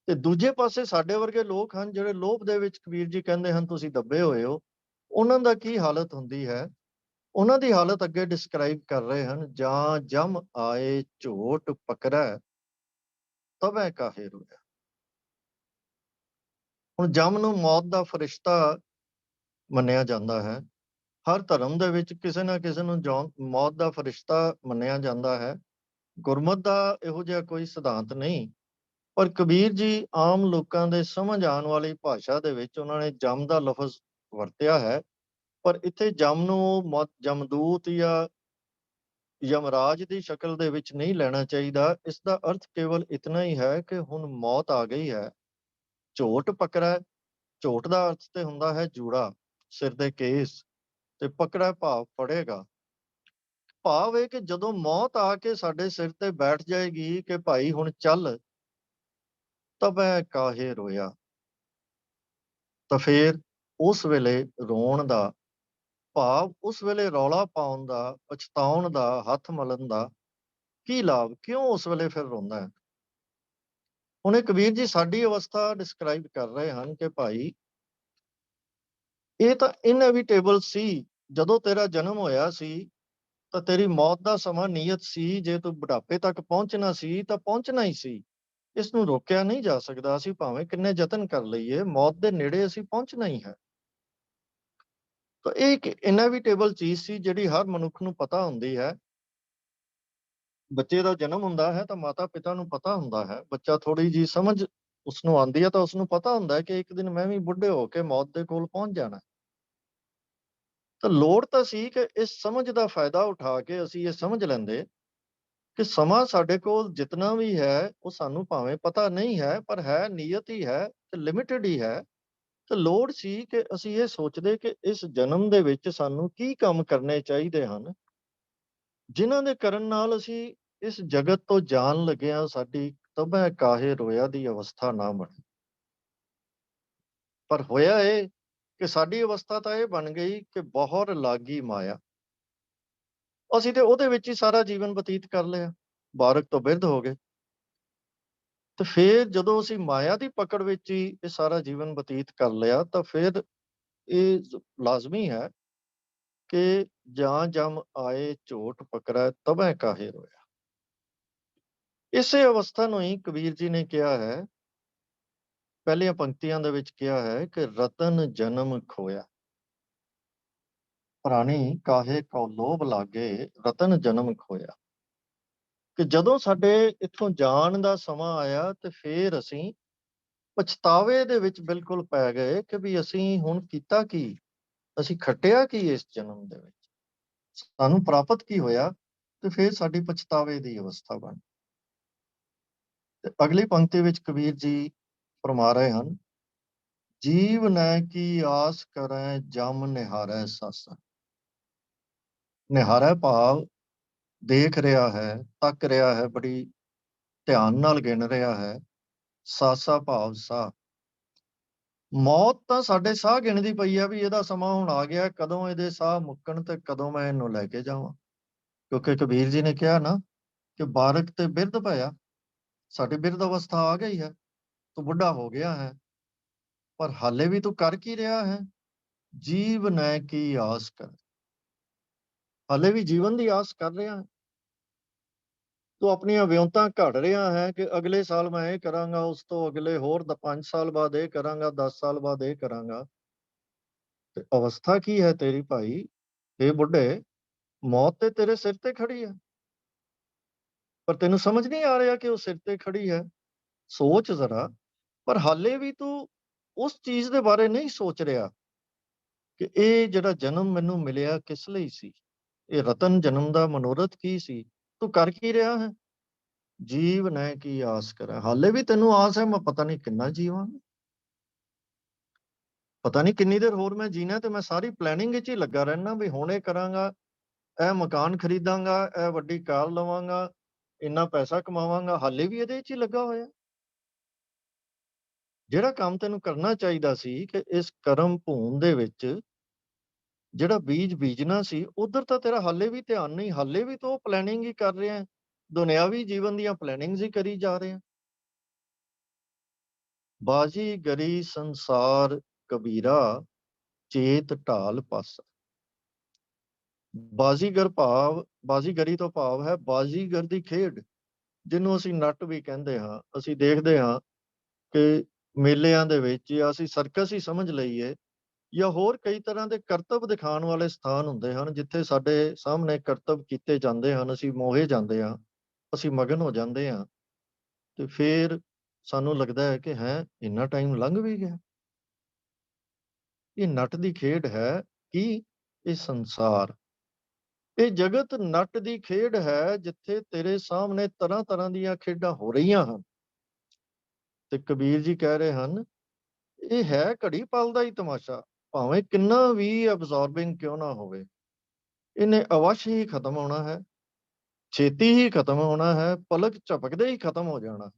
[SPEAKER 2] ਤੇ ਦੂਜੇ ਪਾਸੇ ਸਾਡੇ ਵਰਗੇ ਲੋਕ ਹਨ ਜਿਹੜੇ ਲੋਭ ਦੇ ਵਿੱਚ, ਕਬੀਰ ਜੀ ਕਹਿੰਦੇ ਹਨ ਤੁਸੀਂ ਦੱਬੇ ਹੋਏ ਹੋ, ਉਹਨਾਂ ਦਾ ਕੀ ਹਾਲਤ ਹੁੰਦੀ ਹੈ? ਉਹਨਾਂ ਦੀ ਹਾਲਤ ਅੱਗੇ ਡਿਸਕ੍ਰਾਈਬ ਕਰ ਰਹੇ ਹਨ। ਜਾਂ ਜਮ ਆਏ ਝੋਟ ਪਕੜੈ, ਤਬੈ ਕਾਹੇ ਰੋਇਆ। ਹੁਣ ਜਮ ਨੂੰ ਮੌਤ ਦਾ ਫਰਿਸ਼ਤਾ ਮੰਨਿਆ ਜਾਂਦਾ ਹੈ। ਹਰ ਧਰਮ ਦੇ ਵਿੱਚ ਕਿਸੇ ਨਾ ਕਿਸੇ ਨੂੰ ਮੌਤ ਦਾ ਫਰਿਸ਼ਤਾ ਮੰਨਿਆ ਜਾਂਦਾ ਹੈ। ਗੁਰਮਤ ਦਾ ਇਹੋ ਜਿਹਾ ਕੋਈ ਸਿਧਾਂਤ ਨਹੀਂ, ਪਰ ਕਬੀਰ ਜੀ ਆਮ ਲੋਕਾਂ ਦੇ ਸਮਝ ਆਉਣ ਵਾਲੀ ਭਾਸ਼ਾ ਦੇ ਵਿੱਚ ਉਹਨਾਂ ਨੇ ਜਮ ਦਾ ਲਫ਼ਜ਼ ਵਰਤਿਆ ਹੈ। ਪਰ ਇੱਥੇ ਜਮ ਨੂੰ ਜਮਦੂਤ ਜਾਂ ਯਮਰਾਜ ਦੀ ਸ਼ਕਲ ਦੇ ਵਿੱਚ ਨਹੀਂ ਲੈਣਾ ਚਾਹੀਦਾ। ਇਸ ਦਾ ਅਰਥ ਕੇਵਲ ਇਤਨਾ ਹੀ ਹੈ ਕਿ ਹੁਣ ਮੌਤ ਆ ਗਈ ਹੈ। ਝੋਟ ਪਕੜਾ, ਝੋਟ ਦਾ ਅਰਥ ਤੇ ਹੁੰਦਾ ਹੈ ਜੂੜਾ, ਸਿਰ ਦੇ ਕੇਸ, ਤੇ ਪਕੜਾ ਭਾਵ ਫੜੇਗਾ। ਭਾਵ ਇਹ ਕਿ ਜਦੋਂ ਮੌਤ ਆ ਕੇ ਸਾਡੇ ਸਿਰ ਤੇ ਬੈਠ ਜਾਏਗੀ ਕਿ ਭਾਈ ਹੁਣ ਚੱਲ, ਤਬੈ ਕਾਹੇ ਰੋਇਆ, ਤਾਂ ਫੇਰ ਉਸ ਵੇਲੇ ਰੋਣ ਦਾ ਭਾਵ, ਉਸ ਵੇਲੇ ਰੌਲਾ ਪਾਉਣ ਦਾ, ਪਛਤਾਉਣ ਦਾ, ਹੱਥ ਮਲਣ ਦਾ ਕੀ ਲਾਭ? ਕਿਉਂ ਉਸ ਵੇਲੇ ਫਿਰ ਰੋਂਦਾ ਹੈ? ਹੁਣ ਇਹ ਕਬੀਰ ਜੀ ਸਾਡੀ ਅਵਸਥਾ ਡਿਸਕ੍ਰਾਈਬ ਕਰ ਰਹੇ ਹਨ ਕਿ ਭਾਈ ਇਹ ਤਾਂ ਇਨਐਵਿਟੇਬਲ ਸੀ। ਜਦੋਂ ਤੇਰਾ ਜਨਮ ਹੋਇਆ ਸੀ ਤਾਂ ਤੇਰੀ ਮੌਤ ਦਾ ਸਮਾਂ ਨਿਯਤ ਸੀ। ਜੇ ਤੂੰ ਬੁਢਾਪੇ ਤੱਕ ਪਹੁੰਚਣਾ ਸੀ ਤਾਂ ਪਹੁੰਚਣਾ ਹੀ ਸੀ। ਇਸ ਨੂੰ ਰੋਕਿਆ ਨਹੀਂ ਜਾ ਸਕਦਾ। ਅਸੀਂ ਭਾਵੇਂ ਕਿੰਨੇ ਯਤਨ ਕਰ ਲਈਏ, ਮੌਤ ਦੇ ਨੇੜੇ ਅਸੀਂ ਪਹੁੰਚਣਾ ਹੀ ਹੈ। ਤਾਂ ਇਹ ਇੱਕ ਇਨਐਵਿਟੇਬਲ ਚੀਜ਼ ਸੀ ਜਿਹੜੀ ਹਰ ਮਨੁੱਖ ਨੂੰ ਪਤਾ ਹੁੰਦੀ ਹੈ। ਬੱਚੇ ਦਾ ਜਨਮ ਹੁੰਦਾ ਹੈ ਤਾਂ ਮਾਤਾ ਪਿਤਾ ਨੂੰ ਪਤਾ ਹੁੰਦਾ ਹੈ। ਬੱਚਾ ਥੋੜੀ ਜੀ ਸਮਝ ਉਸਨੂੰ ਆਉਂਦੀ ਹੈ ਤਾਂ ਉਸਨੂੰ ਪਤਾ ਹੁੰਦਾ ਹੈ ਕਿ ਇੱਕ ਦਿਨ ਮੈਂ ਵੀ ਬੁੱਢੇ ਹੋ ਕੇ ਮੌਤ ਦੇ ਕੋਲ ਪਹੁੰਚ ਜਾਣਾ। ਤਾਂ ਲੋੜ ਤਾਂ ਸੀ ਕਿ ਇਸ ਸਮਝ ਦਾ ਫਾਇਦਾ ਉਠਾ ਕੇ ਅਸੀਂ ਇਹ ਸਮਝ ਲੈਂਦੇ ਕਿ ਸਮਾਂ ਸਾਡੇ ਕੋਲ ਜਿਤਨਾ ਵੀ ਹੈ ਉਹ ਸਾਨੂੰ ਭਾਵੇਂ ਪਤਾ ਨਹੀਂ ਹੈ, ਪਰ ਹੈ ਨਿਯਤ ਹੀ ਹੈ ਤੇ ਲਿਮਿਟਿਡ ਹੀ ਹੈ। ਤੇ ਲੋੜ ਸੀ ਕਿ ਅਸੀਂ ਇਹ ਸੋਚਦੇ ਕਿ ਇਸ ਜਨਮ ਦੇ ਵਿੱਚ ਸਾਨੂੰ ਕੀ ਕੰਮ ਕਰਨੇ ਚਾਹੀਦੇ ਹਨ, ਜਿਨ੍ਹਾਂ ਦੇ ਕਰਨ ਨਾਲ ਅਸੀਂ ਇਸ ਜਗਤ ਤੋਂ ਜਾਣ ਲੱਗਿਆ ਸਾਡੀ ਤਬੈ ਕਾਹੇ ਰੋਇਆ ਦੀ ਅਵਸਥਾ ਨਾ ਬਣੇ। ਪਰ ਹੋਇਆ ਇਹ ਕਿ ਸਾਡੀ ਅਵਸਥਾ ਤਾਂ ਇਹ ਬਣ ਗਈ ਕਿ ਬਹੁਤ ਲਾਗੀ ਮਾਇਆ। ਅਸੀਂ ਤੇ ਉਹਦੇ ਵਿੱਚ ਹੀ ਸਾਰਾ ਜੀਵਨ ਬਤੀਤ ਕਰ ਲਿਆ, ਬਾਰਕ ਤੋਂ ਬਿਰਧ ਹੋ ਗਏ। ਤੇ ਫਿਰ ਜਦੋਂ ਅਸੀਂ ਮਾਇਆ ਦੀ ਪਕੜ ਵਿੱਚ ਹੀ ਇਹ ਸਾਰਾ ਜੀਵਨ ਬਤੀਤ ਕਰ ਲਿਆ ਤਾਂ ਫਿਰ ਇਹ ਲਾਜ਼ਮੀ ਹੈ ਕਿ ਜਾਂ ਜਮ ਆਏ ਝੋਟ ਪਕੜੈ, ਤਬੈ ਕਾਹੇ ਰੋਇਆ। ਇਸੇ ਅਵਸਥਾ ਨੂੰ ਹੀ ਕਬੀਰ ਜੀ ਨੇ ਕਿਹਾ ਹੈ, ਪਹਿਲੀਆਂ ਪੰਕਤੀਆਂ ਦੇ ਵਿੱਚ ਕਿਹਾ ਹੈ ਕਿ ਰਤਨ ਜਨਮ ਖੋਇਆ। ਪ੍ਰਾਣੀ ਕਾਹੇ ਕਉ ਲੋਭ ਲਾਗੇ, ਰਤਨ ਜਨਮ ਖੋਇਆ। ਕਿ ਜਦੋਂ ਸਾਡੇ ਇੱਥੋਂ ਜਾਣ ਦਾ ਸਮਾਂ ਆਇਆ ਤੇ ਫਿਰ ਅਸੀਂ ਪਛਤਾਵੇ ਦੇ ਵਿੱਚ ਬਿਲਕੁਲ ਪੈ ਗਏ ਕਿ ਵੀ ਅਸੀਂ ਹੁਣ ਕੀਤਾ ਕੀ, ਅਸੀਂ ਖੱਟਿਆ ਕੀ ਇਸ ਜਨਮ ਦੇ ਵਿੱਚ, ਸਾਨੂੰ ਪ੍ਰਾਪਤ ਕੀ ਹੋਇਆ। ਤੇ ਫਿਰ ਸਾਡੀ ਪਛਤਾਵੇ ਦੀ ਅਵਸਥਾ ਬਣ। ਤੇ ਅਗਲੀ ਪੰਕਤੀ ਵਿੱਚ ਕਬੀਰ ਜੀ ਫਰਮਾ ਰਹੇ ਹਨ, ਜੀਵ ਨੈ ਕੀ ਆਸ ਕਰੈ, ਜਮ ਨਿਹਾਰੈ ਸਾਸਾ। ਨਿਹਾਰੈ ਭਾਵ ਦੇਖ ਰਿਹਾ ਹੈ, ਤੱਕ ਰਿਹਾ ਹੈ, ਬੜੀ ਧਿਆਨ ਨਾਲ ਗਿਣ ਰਿਹਾ ਹੈ। ਸਾਸਾ ਭਾਵ ਸਾਹ। ਮੌਤ ਤਾਂ ਸਾਡੇ ਸਾਹ ਗਿਣਦੀ ਪਈ ਆ ਵੀ ਇਹਦਾ ਸਮਾਂ ਹੁਣ ਆ ਗਿਆ, ਕਦੋਂ ਇਹਦੇ ਸਾਹ ਮੁੱਕਣ ਤੇ ਕਦੋਂ ਮੈਂ ਇਹਨੂੰ ਲੈ ਕੇ ਜਾਵਾਂ। ਕਿਉਂਕਿ ਕਬੀਰ ਜੀ ਨੇ ਕਿਹਾ ਨਾ ਕਿ ਬਾਰਕ ਤੇ ਬਿਰਧ ਭਇਆ, ਸਾਡੀ ਬਿਰਧ ਅਵਸਥਾ ਆ ਗਈ ਹੈ, ਤੂੰ ਬੁੱਢਾ ਹੋ ਗਿਆ ਹੈ, ਪਰ ਹਾਲੇ ਵੀ ਤੂੰ ਕਰ ਕੀ ਰਿਹਾ ਹੈ। ਜੀਵ ਨੈ ਕੀ ਆਸ ਕਰ, ਹਾਲੇ ਵੀ ਜੀਵਨ ਦੀ ਆਸ ਕਰ ਰਿਹਾ ਹੈ। ਤੂੰ ਆਪਣੀਆਂ ਵਿਉਂਤਾਂ ਘੜ ਰਿਹਾ ਹੈ ਕਿ ਅਗਲੇ ਸਾਲ ਮੈਂ ਇਹ ਕਰਾਂਗਾ, ਉਸ ਤੋਂ ਅਗਲੇ ਹੋਰ 5 ਸਾਲ ਬਾਅਦ ਇਹ ਕਰਾਂਗਾ, 10 ਸਾਲ ਬਾਅਦ ਇਹ ਕਰਾਂਗਾ। ਤੇ ਅਵਸਥਾ ਕੀ ਹੈ ਤੇਰੀ ਭਾਈ? ਇਹ ਬੁੱਢੇ, ਮੌਤ ਤੇ ਤੇਰੇ ਸਿਰ ਤੇ ਖੜੀ ਹੈ, ਪਰ ਤੈਨੂੰ ਸਮਝ ਨਹੀਂ ਆ ਰਿਹਾ ਕਿ ਉਹ ਸਿਰ ਤੇ ਖੜੀ ਹੈ। ਸੋਚ ਜ਼ਰਾ। ਪਰ ਹਾਲੇ ਵੀ ਤੂੰ ਉਸ ਚੀਜ਼ ਦੇ ਬਾਰੇ ਨਹੀਂ ਸੋਚ ਰਿਹਾ ਕਿ ਇਹ ਜਿਹੜਾ ਜਨਮ ਮੈਨੂੰ ਮਿਲਿਆ ਕਿਸ ਲਈ ਸੀ। ਇਹ ਰਤਨ ਜਨਮ ਦਾ ਮਨੋਰਥ ਕੀ ਸੀ। ਤੂੰ ਕਰ ਕੀ ਰਿਹਾ ਹੈ? ਜੀਵ ਨੈ ਕੀ ਆਸ ਕਰਾਂ। ਹਾਲੇ ਵੀ ਤੈਨੂੰ ਆਸ ਹੈ ਮੈਂ ਪਤਾ ਨਹੀਂ ਕਿੰਨਾ ਜੀਵਾਂ, ਪਤਾ ਨਹੀਂ ਕਿੰਨੀ ਦੇਰ ਹੋਰ ਮੈਂ ਜੀਣਾ, ਤੇ ਮੈਂ ਸਾਰੀ ਪਲੈਨਿੰਗ ਵਿੱਚ ਹੀ ਲੱਗਾ ਰਹਿਣਾ ਵੀ ਹੁਣ ਇਹ ਕਰਾਂਗਾ, ਇਹ ਮਕਾਨ ਖਰੀਦਾਂਗਾ, ਇਹ ਵੱਡੀ ਕਾਰ ਲਵਾਂਗਾ, ਇੰਨਾ ਪੈਸਾ ਕਮਾਵਾਂਗਾ। ਹਾਲੇ ਵੀ ਇਹਦੇ ਵਿੱਚ ਹੀ ਲੱਗਾ ਹੋਇਆ। ਜਿਹੜਾ ਕੰਮ ਤੈਨੂੰ ਕਰਨਾ ਚਾਹੀਦਾ ਸੀ ਕਿ ਇਸ ਕਰਮ ਭੂਮ ਦੇ ਵਿੱਚ ਜਿਹੜਾ ਬੀਜ ਬੀਜਣਾ ਸੀ, ਉਧਰ ਤਾਂ ਤੇਰਾ ਹਾਲੇ ਵੀ ਧਿਆਨ ਨਹੀਂ। ਹਾਲੇ ਵੀ ਤੂੰ ਪਲੈਨਿੰਗ ਹੀ ਕਰ ਰਿਹਾ, ਦੁਨਿਆਵੀ ਜੀਵਨ ਦੀਆਂ ਪਲੈਨਿੰਗਸ ਹੀ ਕਰੀ ਜਾ ਰਿਹਾ। ਬਾਜੀ ਗਰੀ ਸੰਸਾਰ ਕਬੀਰਾ, ਚੇਤ ਢਾਲ ਪਾਸਾ। ਬਾਜ਼ੀਗਰ ਭਾਵ, ਬਾਜ਼ੀਗਰੀ ਤੋਂ ਭਾਵ ਹੈ ਬਾਜ਼ੀਗਰ ਦੀ ਖੇਡ, ਜਿਹਨੂੰ ਅਸੀਂ ਨੱਟ ਵੀ ਕਹਿੰਦੇ ਹਾਂ। ਅਸੀਂ ਦੇਖਦੇ ਹਾਂ ਕਿ ਮੇਲਿਆਂ ਦੇ ਵਿੱਚ, ਜਾਂ ਅਸੀਂ ਸਰਕਸ ਹੀ ਸਮਝ ਲਈਏ, ਜਾਂ ਹੋਰ ਕਈ ਤਰ੍ਹਾਂ ਦੇ ਕਰਤੱਵ ਦਿਖਾਉਣ ਵਾਲੇ ਸਥਾਨ ਹੁੰਦੇ ਹਨ, ਜਿੱਥੇ ਸਾਡੇ ਸਾਹਮਣੇ ਕਰਤੱਵ ਕੀਤੇ ਜਾਂਦੇ ਹਨ। ਅਸੀਂ ਮੋਹੇ ਜਾਂਦੇ ਹਾਂ, ਅਸੀਂ ਮਗਨ ਹੋ ਜਾਂਦੇ ਹਾਂ, ਤੇ ਫਿਰ ਸਾਨੂੰ ਲੱਗਦਾ ਹੈ ਕਿ ਇੰਨਾ ਟਾਈਮ ਲੰਘ ਵੀ ਗਿਆ। ਇਹ ਨੱਟ ਦੀ ਖੇਡ ਹੈ। ਕੀ? ਇਹ ਸੰਸਾਰ, ਇਹ ਜਗਤ ਨੱਟ ਦੀ ਖੇਡ ਹੈ, ਜਿੱਥੇ ਤੇਰੇ ਸਾਹਮਣੇ ਤਰ੍ਹਾਂ ਤਰ੍ਹਾਂ ਦੀਆਂ ਖੇਡਾਂ ਹੋ ਰਹੀਆਂ ਹਨ। ਤੇ ਕਬੀਰ ਜੀ ਕਹਿ ਰਹੇ ਹਨ, ਇਹ ਹੈ ਘੜੀ ਪਲ ਦਾ ਹੀ ਤਮਾਸ਼ਾ। ਭਾਵੇਂ ਕਿੰਨਾ ਵੀ ਅਬਜ਼ੌਰਬਿੰਗ ਕਿਉਂ ਨਾ ਹੋਵੇ, ਇਹਨੇ ਅਵਸ਼ ਹੀ ਖਤਮ ਹੋਣਾ ਹੈ, ਛੇਤੀ ਹੀ ਖਤਮ ਹੋਣਾ ਹੈ, ਪਲਕ ਝਪਕਦੇ ਹੀ ਖਤਮ ਹੋ ਜਾਣਾ।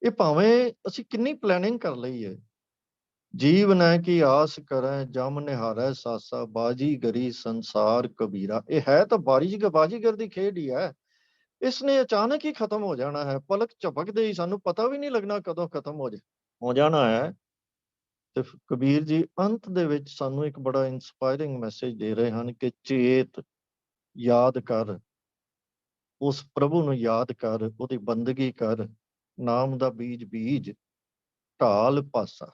[SPEAKER 2] ਇਹ ਭਾਵੇਂ ਅਸੀਂ ਕਿੰਨੀ ਪਲੈਨਿੰਗ ਕਰ ਲਈਏ। ਜੀਵ ਨੈ ਕੀ ਆਸ ਕਰੈ, ਜਮ ਨਿਹਾਰੈ ਸਾਸਾ, ਬਾਜੀ ਗਰੀ ਸੰਸਾਰ ਕਬੀਰਾ। ਇਹ ਹੈ ਤਾਂ ਬਾਜੀਗਰ ਦੀ ਖੇਡ ਹੀ ਹੈ। ਇਸਨੇ ਅਚਾਨਕ ਹੀ ਖਤਮ ਹੋ ਜਾਣਾ ਹੈ, ਪਲਕ ਝਪਕਦੇ ਹੀ, ਸਾਨੂੰ ਪਤਾ ਵੀ ਨਹੀਂ ਲੱਗਣਾ ਕਦੋਂ ਖਤਮ ਹੋ ਜਾਣਾ ਹੈ। ਤੇ ਕਬੀਰ ਜੀ ਅੰਤ ਦੇ ਵਿੱਚ ਸਾਨੂੰ ਇੱਕ ਬੜਾ ਇੰਸਪਾਇਰਿੰਗ ਮੈਸੇਜ ਦੇ ਰਹੇ ਹਨ ਕਿ ਚੇਤ, ਯਾਦ ਕਰ, ਉਸ ਪ੍ਰਭੂ ਨੂੰ ਯਾਦ ਕਰ, ਉਹਦੀ ਬੰਦਗੀ ਕਰ, ਨਾਮ ਦਾ ਬੀਜ ਬੀਜ, ਢਾਲ ਪਾਸਾ।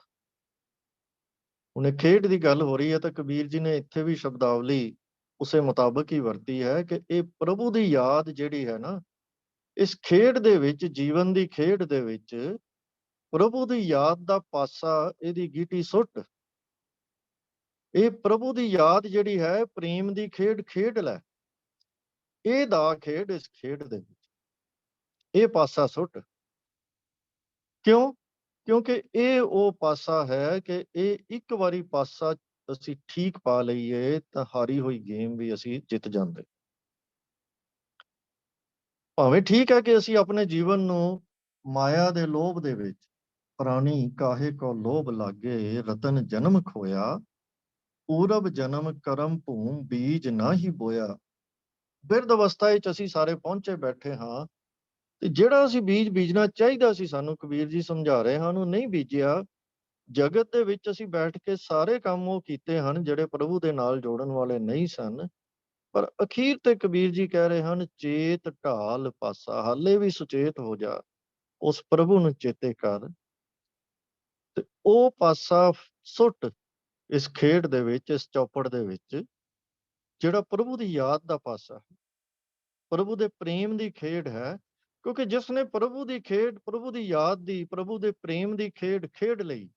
[SPEAKER 2] ਹੁਣ ਇਹ ਖੇਡ ਦੀ ਗੱਲ ਹੋ ਰਹੀ ਹੈ ਤਾਂ ਕਬੀਰ ਜੀ ਨੇ ਇੱਥੇ ਵੀ ਸ਼ਬਦਾਵਲੀ ਉਸੇ ਮੁਤਾਬਕ ਹੀ ਵਰਤੀ ਹੈ ਕਿ ਇਹ ਪ੍ਰਭੂ ਦੀ ਯਾਦ ਜਿਹੜੀ ਹੈ ਨਾ, ਇਸ ਖੇਡ ਦੇ ਵਿੱਚ, ਜੀਵਨ ਦੀ ਖੇਡ ਦੇ ਵਿੱਚ ਪ੍ਰਭੂ ਦੀ ਯਾਦ ਦਾ ਪਾਸਾ, ਇਹਦੀ ਗੀਟੀ ਸੁੱਟ। ਇਹ ਪ੍ਰਭੂ ਦੀ ਯਾਦ ਜਿਹੜੀ ਹੈ, ਪ੍ਰੇਮ ਦੀ ਖੇਡ ਖੇਡ ਲੈ। ਇਹ ਦਾ ਖੇਡ ਇਸ ਖੇਡ ਦੇ ਵਿੱਚ, ਇਹ ਪਾਸਾ ਸੁੱਟ। ਕਿਉਂ? ਕਿਉਂਕਿ ਇਹ ਉਹ ਪਾਸਾ ਹੈ ਕਿ ਇਹ ਇੱਕ ਵਾਰੀ ਪਾਸਾ ਅਸੀਂ ਠੀਕ ਪਾ ਲਈਏ ਤਾਂ ਹਾਰੀ ਹੋਈ ਗੇਮ ਵੀ ਅਸੀਂ ਜਿੱਤ ਜਾਂਦੇ। ਭਾਵੇਂ ਠੀਕ ਹੈ ਕਿ ਅਸੀਂ ਆਪਣੇ ਜੀਵਨ ਨੂੰ ਮਾਇਆ ਦੇ ਲੋਭ ਦੇ ਵਿੱਚ, ਪ੍ਰਾਣੀ ਕਾਹੇ ਕੋ ਲੋਭ ਲਾਗੇ, ਰਤਨ ਜਨਮ ਖੋਇਆ, ਪੂਰਬ ਜਨਮ ਕਰਮ ਭੂਮ ਬੀਜ ਨਾ ਹੀ ਬੋਇਆ। ਬਿਰਧ ਅਵਸਥਾ ਵਿੱਚ ਅਸੀਂ ਸਾਰੇ ਪਹੁੰਚੇ ਬੈਠੇ ਹਾਂ, ਤੇ ਜਿਹੜਾ ਅਸੀਂ ਬੀਜ ਬੀਜਣਾ ਚਾਹੀਦਾ ਸੀ, ਸਾਨੂੰ ਕਬੀਰ ਜੀ ਸਮਝਾ ਰਹੇ ਹਨ, ਉਹ ਨਹੀਂ ਬੀਜਿਆ। ਜਗਤ ਦੇ ਵਿੱਚ ਅਸੀਂ ਬੈਠ ਕੇ ਸਾਰੇ ਕੰਮ ਉਹ ਕੀਤੇ ਹਨ ਜਿਹੜੇ ਪ੍ਰਭੂ ਦੇ ਨਾਲ ਜੋੜਨ ਵਾਲੇ ਨਹੀਂ ਸਨ। ਪਰ ਅਖੀਰ ਤੇ ਕਬੀਰ ਜੀ ਕਹਿ ਰਹੇ ਹਨ, ਚੇਤ ਢਾਲ ਪਾਸਾ। ਹਾਲੇ ਵੀ ਸੁਚੇਤ ਹੋ ਜਾ, ਉਸ ਪ੍ਰਭੂ ਨੂੰ ਚੇਤੇ ਕਰ, ਤੇ ਉਹ ਪਾਸਾ ਸੁੱਟ ਇਸ ਖੇਡ ਦੇ ਵਿੱਚ, ਇਸ ਚੌਪੜ ਦੇ ਵਿੱਚ, ਜਿਹੜਾ ਪ੍ਰਭੂ ਦੀ ਯਾਦ ਦਾ ਪਾਸਾ ਹੈ, ਪ੍ਰਭੂ ਦੇ ਪ੍ਰੇਮ ਦੀ ਖੇਡ ਹੈ। ਕਿਉਂਕਿ ਜਿਸ ਨੇ ਪ੍ਰਭੂ ਦੀ ਖੇਡ, ਪ੍ਰਭੂ ਦੀ ਯਾਦ ਦੀ, ਪ੍ਰਭੂ ਦੇ ਪ੍ਰੇਮ ਦੀ ਖੇਡ ਖੇਡ ਲਈ,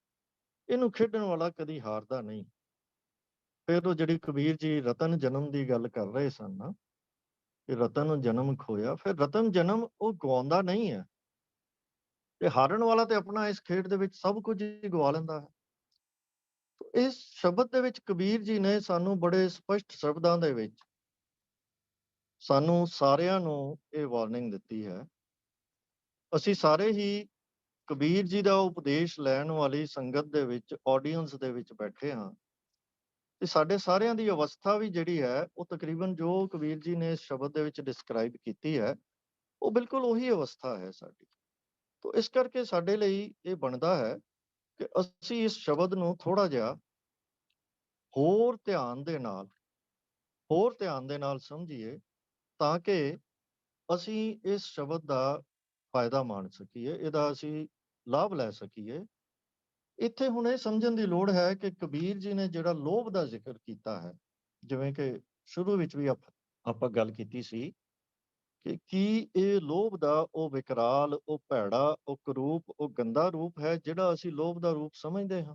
[SPEAKER 2] ਇਹਨੂੰ ਖੇਡਣ ਵਾਲਾ ਕਦੀ ਹਾਰਦਾ ਨਹੀਂ। ਫਿਰ ਉਹ ਜਿਹੜੀ ਕਬੀਰ ਜੀ ਰਤਨ ਜਨਮ ਦੀ ਗੱਲ ਕਰ ਰਹੇ ਸਨ ਨਾ, ਕਿ ਰਤਨ ਜਨਮ ਖੋਇਆ, ਫਿਰ ਰਤਨ ਜਨਮ ਉਹ ਗਵਾਉਂਦਾ ਨਹੀਂ ਹੈ। ਤੇ ਹਾਰਨ ਵਾਲਾ ਤੇ ਆਪਣਾ ਇਸ ਖੇਡ ਦੇ ਵਿੱਚ ਸਭ ਕੁਝ ਹੀ ਗਵਾ ਲੈਂਦਾ ਹੈ। ਇਸ ਸ਼ਬਦ ਦੇ ਵਿੱਚ ਕਬੀਰ ਜੀ ਨੇ ਸਾਨੂੰ ਬੜੇ ਸਪਸ਼ਟ ਸ਼ਬਦਾਂ ਦੇ ਵਿੱਚ ਸਾਨੂੰ ਸਾਰਿਆਂ ਨੂੰ ਇਹ ਵਾਰਨਿੰਗ ਦਿੱਤੀ ਹੈ। ਅਸੀਂ ਸਾਰੇ ਹੀ ਕਬੀਰ ਜੀ ਦਾ ਉਪਦੇਸ਼ ਲੈਣ ਵਾਲੀ ਸੰਗਤ ਦੇ ਵਿੱਚ, ਆਡੀਅנס ਦੇ ਵਿੱਚ ਬੈਠੇ ਹਾਂ, ਤੇ ਸਾਡੇ ਸਾਰਿਆਂ ਦੀ ਅਵਸਥਾ ਵੀ ਜਿਹੜੀ ਹੈ, ਉਹ ਤਕਰੀਬਨ ਜੋ ਕਬੀਰ ਜੀ ਨੇ ਇਸ ਸ਼ਬਦ ਦੇ ਵਿੱਚ ਡਿਸਕ੍ਰਾਈਬ ਕੀਤੀ ਹੈ, ਉਹ ਬਿਲਕੁਲ ਉਹੀ ਅਵਸਥਾ ਹੈ ਸਾਡੀ। ਤਾਂ ਇਸ ਕਰਕੇ ਸਾਡੇ ਲਈ ਇਹ ਬਣਦਾ ਹੈ ਕਿ ਅਸੀਂ ਇਸ ਸ਼ਬਦ ਨੂੰ ਥੋੜਾ ਜਿਹਾ ਹੋਰ ਧਿਆਨ ਦੇ ਨਾਲ ਸਮਝੀਏ, ਤਾਂ ਕਿ ਅਸੀਂ ਇਸ ਸ਼ਬਦ ਦਾ ਫਾਇਦਾ ਮਾਣ ਸਕੀਏ, ਇਹਦਾ ਅਸੀਂ ਲਾਭ ਲੈ ਸਕੀਏ। ਇੱਥੇ ਹੁਣ ਇਹ ਸਮਝਣ ਦੀ ਲੋੜ ਹੈ ਕਿ ਕਬੀਰ ਜੀ ਨੇ ਜਿਹੜਾ ਲੋਭ ਦਾ ਜ਼ਿਕਰ ਕੀਤਾ ਹੈ, ਜਿਵੇਂ ਕਿ ਸ਼ੁਰੂ ਵਿੱਚ ਵੀ ਆਪਾਂ ਗੱਲ ਕੀਤੀ ਸੀ, ਕਿ ਕੀ ਇਹ ਲੋਭ ਦਾ ਉਹ ਵਿਕਰਾਲ, ਉਹ ਭੈੜਾ, ਉਹ ਕਰੂਪ, ਉਹ ਗੰਦਾ ਰੂਪ ਹੈ ਜਿਹੜਾ ਅਸੀਂ ਲੋਭ ਦਾ ਰੂਪ ਸਮਝਦੇ ਹਾਂ?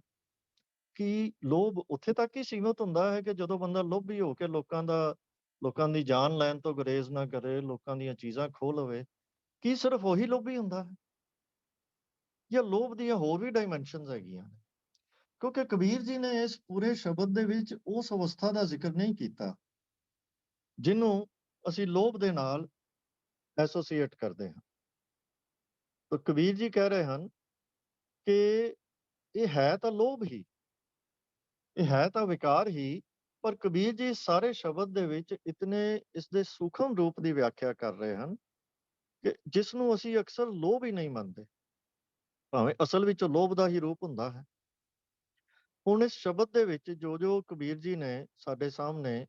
[SPEAKER 2] ਕਿ ਲੋਭ ਉੱਥੇ ਤੱਕ ਹੀ ਸੀਮਿਤ ਹੁੰਦਾ ਹੈ ਕਿ ਜਦੋਂ ਬੰਦਾ ਲੋਭੀ ਹੋ ਕੇ ਲੋਕਾਂ ਦੀ ਜਾਨ ਲੈਣ ਤੋਂ ਗੁਰੇਜ਼ ਨਾ ਕਰੇ, ਲੋਕਾਂ ਦੀਆਂ ਚੀਜ਼ਾਂ ਖੋਹ ਲਵੇ, ਕੀ ਸਿਰਫ ਉਹੀ ਲੋਭੀ ਹੁੰਦਾ ਹੈ? ਜਾਂ ਲੋਭ ਦੀਆਂ ਹੋਰ ਵੀ ਡਾਇਮੈਂਸ਼ਨਸ ਹੈਗੀਆਂ ਨੇ? ਕਿਉਂਕਿ ਕਬੀਰ ਜੀ ਨੇ ਇਸ ਪੂਰੇ ਸ਼ਬਦ ਦੇ ਵਿੱਚ ਉਸ ਅਵਸਥਾ ਦਾ ਜ਼ਿਕਰ ਨਹੀਂ ਕੀਤਾ ਜਿਹਨੂੰ ਅਸੀਂ ਲੋਭ ਦੇ ਨਾਲ ਐਸੋਸੀਏਟ ਕਰਦੇ ਹਾਂ। ਤਾਂ ਕਬੀਰ ਜੀ ਕਹਿ ਰਹੇ ਹਨ ਕਿ ਇਹ ਹੈ ਤਾਂ ਲੋਭ ਹੀ, ਇਹ ਹੈ ਤਾਂ ਵਿਕਾਰ ਹੀ, ਪਰ ਕਬੀਰ ਜੀ ਸਾਰੇ ਸ਼ਬਦ ਦੇ ਵਿੱਚ ਇਤਨੇ ਇਸ ਦੇ ਸੂਖਮ ਰੂਪ ਦੀ ਵਿਆਖਿਆ ਕਰ ਰਹੇ ਹਨ ਕਿ ਜਿਸ ਨੂੰ ਅਸੀਂ ਅਕਸਰ ਲੋਭ ਹੀ ਨਹੀਂ ਮੰਨਦੇ, ਭਾਵੇਂ ਅਸਲ ਵਿੱਚ ਉਹ ਲੋਭ ਦਾ ਹੀ ਰੂਪ ਹੁੰਦਾ ਹੈ। ਹੁਣ ਇਸ ਸ਼ਬਦ ਦੇ ਵਿੱਚ ਜੋ ਕਬੀਰ ਜੀ ਨੇ ਸਾਡੇ ਸਾਹਮਣੇ